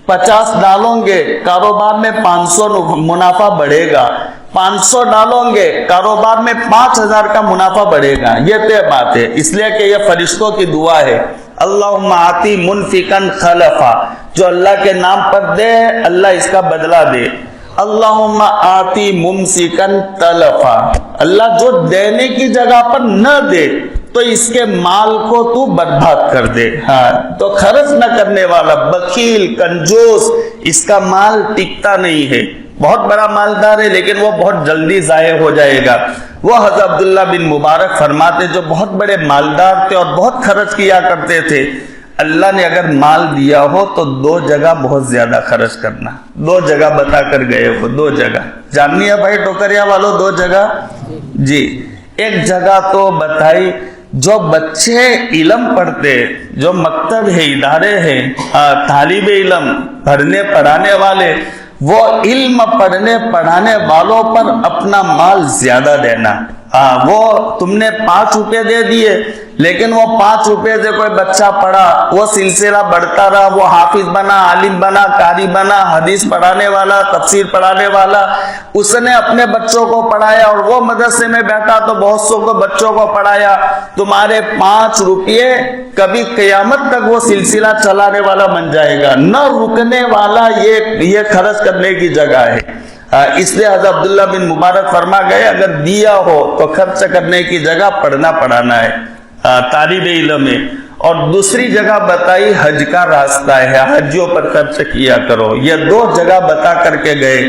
Speaker 1: 50 ڈالو گے، کاروبار میں 500 منافع بڑھے گا، 500 ڈالو گے، کاروبار میں 5000 کا منافع بڑھے گا۔ یہ طے بات ہے، اس لیے کہ یہ فرشتوں کی دعا ہے، اللہم آتی منفقن خلفا، جو اللہ کے نام پر دے اللہ اس کا بدلہ دے۔ اللہم آتی ممسکن تلفا، اللہ جو دینے کی جگہ پر نہ دے تو اس کے مال کو تو برباد کر دے۔ تو خرچ نہ کرنے والا، بخیل، کنجوس، اس کا مال ٹکتا نہیں ہے۔ بہت بڑا مالدار ہے لیکن وہ بہت جلدی ضائع ہو جائے گا۔ وہ حضرت عبداللہ بن مبارک فرماتے، جو بہت بڑے مالدار تھے اور بہت خرچ کیا کرتے تھے، اللہ نے اگر مال دیا ہو تو 2 جگہ بہت زیادہ خرچ کرنا۔ 2 جگہ بتا کر گئے ہو، 2 جگہ جاننی ہے بھائی ٹوکریا والوں، 2 جگہ جی۔ ایک جگہ تو بتائی، جو بچے علم پڑھتے، جو مکتب ہے، ادارے ہیں، طالب علم، پڑھنے پڑھانے والے، وہ علم پڑھنے پڑھانے والوں پر اپنا مال زیادہ دینا۔ وہ تم نے 5 روپے دے دیے، لیکن وہ 5 روپے سے کوئی بچہ پڑھا، وہ سلسلہ بڑھتا رہا، وہ حافظ بنا، عالم بنا، قاری بنا، حدیث پڑھانے والا، تفسیر پڑھانے والا، اس نے اپنے بچوں کو پڑھایا، اور وہ مدرسے میں بیٹھا تو بہت سو کو بچوں کو پڑھایا۔ تمہارے 5 روپے کبھی قیامت تک وہ سلسلہ چلانے والا بن جائے گا، نہ رکنے والا۔ یہ خرچ کرنے کی جگہ ہے۔ اس لیے حضرت عبداللہ بن مبارک فرما گئے، اگر دیا ہو تو خرچ کرنے کی جگہ پڑھنا پڑھانا ہے، طالب علم ہے۔ اور دوسری جگہ بتائی، حج کا راستہ ہے، حجوں پر خرچ کیا کرو۔ یہ 2 جگہ بتا کر کے گئے۔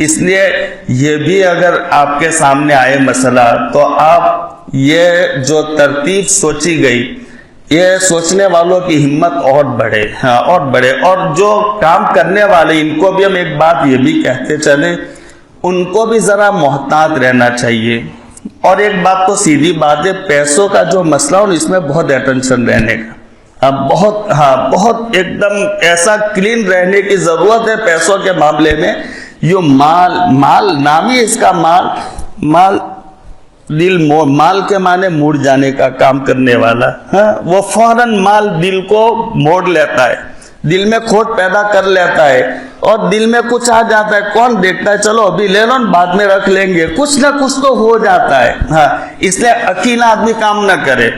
Speaker 1: اس لیے یہ بھی اگر آپ کے سامنے آئے مسئلہ تو آپ یہ جو ترتیب سوچی گئی، یہ سوچنے والوں کی ہمت اور بڑھے، اور بڑھے۔ اور جو کام کرنے والے، ان کو بھی ہم ایک بات یہ بھی کہتے چلیں، ان کو بھی ذرا محتاط رہنا چاہیے۔ اور ایک بات تو سیدھی بات ہے، پیسوں کا جو مسئلہ ہو اس میں بہت اٹینشن رہنے کا، بہت ایک دم ایسا کلین رہنے کی ضرورت ہے پیسوں کے معاملے میں۔ یہ مال نام ہی اس کا مال مال کے معنی موڑ جانے کا کام کرنے والا، وہ فوراً مال دل کو موڑ لیتا ہے، دل میں کھوٹ پیدا کر لیتا ہے، اور دل میں کچھ آ جاتا ہے، کون دیکھتا ہے، چلو ابھی لے لو، بعد میں رکھ لیں گے، کچھ نہ کچھ تو ہو جاتا ہے۔ اس لیے اکیلا آدمی کام نہ کرے،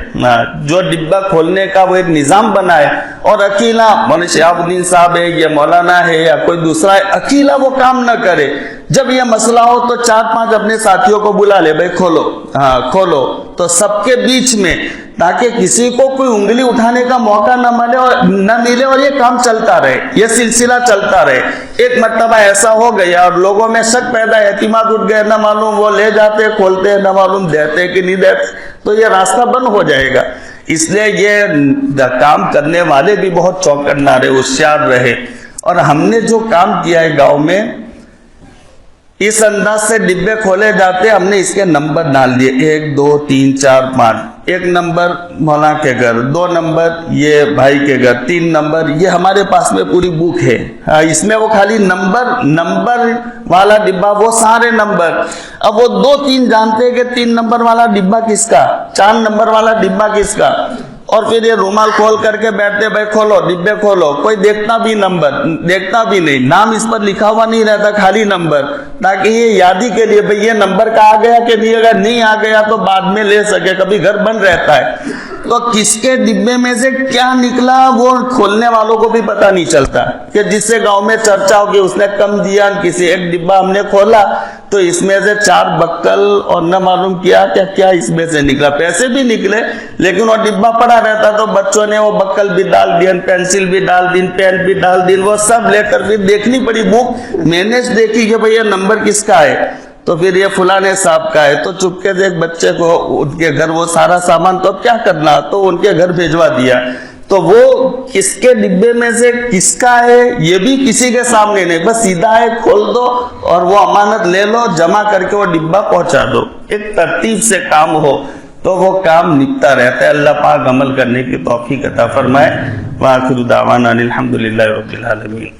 Speaker 1: جو ڈبہ کھولنے کا وہ ایک نظام بنائے، اور اکیلا مولانا شہاب الدین صاحب ہے یا مولانا ہے یا کوئی دوسرا ہے، اکیلا وہ کام نہ کرے۔ جب یہ مسئلہ ہو تو 4-5 اپنے ساتھیوں کو بلا لے، بھائی کھولو، تو سب کے بیچ میں، تاکہ کسی کو کوئی انگلی اٹھانے کا موقع نہ ملے، اور یہ کام چلتا رہے، یہ سلسلہ چلتا رہے۔ ایک مرتبہ ایسا ہو گیا اور لوگوں میں شک پیدا، اعتماد اٹھ گئے، نہ معلوم وہ لے جاتے کھولتے، نہ معلوم دیتے کہ نہیں دیتے، تو یہ راستہ بند ہو جائے گا۔ اس لیے یہ کام کرنے والے بھی بہت چوکنا رہے، ہوشیار رہے۔ اور ہم نے جو کام کیا ہے گاؤں میں، اس انداز سے ڈبے کھولے جاتے، ہم نے اس کے نمبر ڈال دیے، 1 2 3 4 5۔ 1 نمبر مولانا کے گھر، 2 نمبر یہ بھائی کے گھر، 3 نمبر یہ ہمارے پاس میں پوری بک ہے۔ اس میں وہ خالی نمبر والا ڈبہ، وہ سارے نمبر۔ اب وہ 2-3 جانتے ہیں کہ 3 نمبر والا ڈبہ کس کا، 4 نمبر والا ڈبہ کس کا، اور پھر یہ رومال کھول کر کے بیٹھتے، بھائی کھولو ڈبے کھولو، کوئی دیکھتا بھی نہیں، نام اس پر لکھا ہوا نہیں رہتا، خالی نمبر، تاکہ یہ یادی کے لیے بھئی یہ نمبر کا آ گیا کہ نہیں، اگر نہیں آ گیا تو بعد میں لے سکے، کبھی گھر بند رہتا ہے۔ تو کس کے ڈبے میں سے کیا نکلا وہ کھولنے والوں کو بھی پتہ نہیں چلتا، کہ جس سے گاؤں میں چرچا ہوگی اس نے کم دیا، کسی ایک ڈبہ ہم نے کھولا تو اس میں سے 4 بکل اور نہ معلوم کیا اس میں سے نکلا، پیسے بھی نکلے، لیکن وہ ڈبہ پڑا رہتا تو بچوں نے وہ بکل بھی ڈال دیا، پینسل بھی ڈال دی، پین بھی ڈال دی، وہ سب لے کر پھر دیکھنی پڑی بک، میں نے دیکھی کہ بھئی یہ نمبر کس کا ہے، تو پھر یہ فلانے صاحب کا ہے، تو چپکے سے ایک بچے کو ان کے گھر وہ سارا سامان تو اب کیا کرنا، تو ان کے گھر بھیجوا دیا. تو وہ کس کے ڈبے میں سے کس کا ہے یہ بھی کسی کے سامنے نہیں، بس سیدھا ہے کھول دو اور وہ امانت لے لو، جمع کر کے وہ ڈبہ پہنچا دو. ایک ترتیب سے کام ہو تو وہ کام نپتا رہتا ہے. اللہ پاک عمل کرنے کی توفیق عطا فرمائے. وآخر دعوانا الحمدللہ رب العالمین.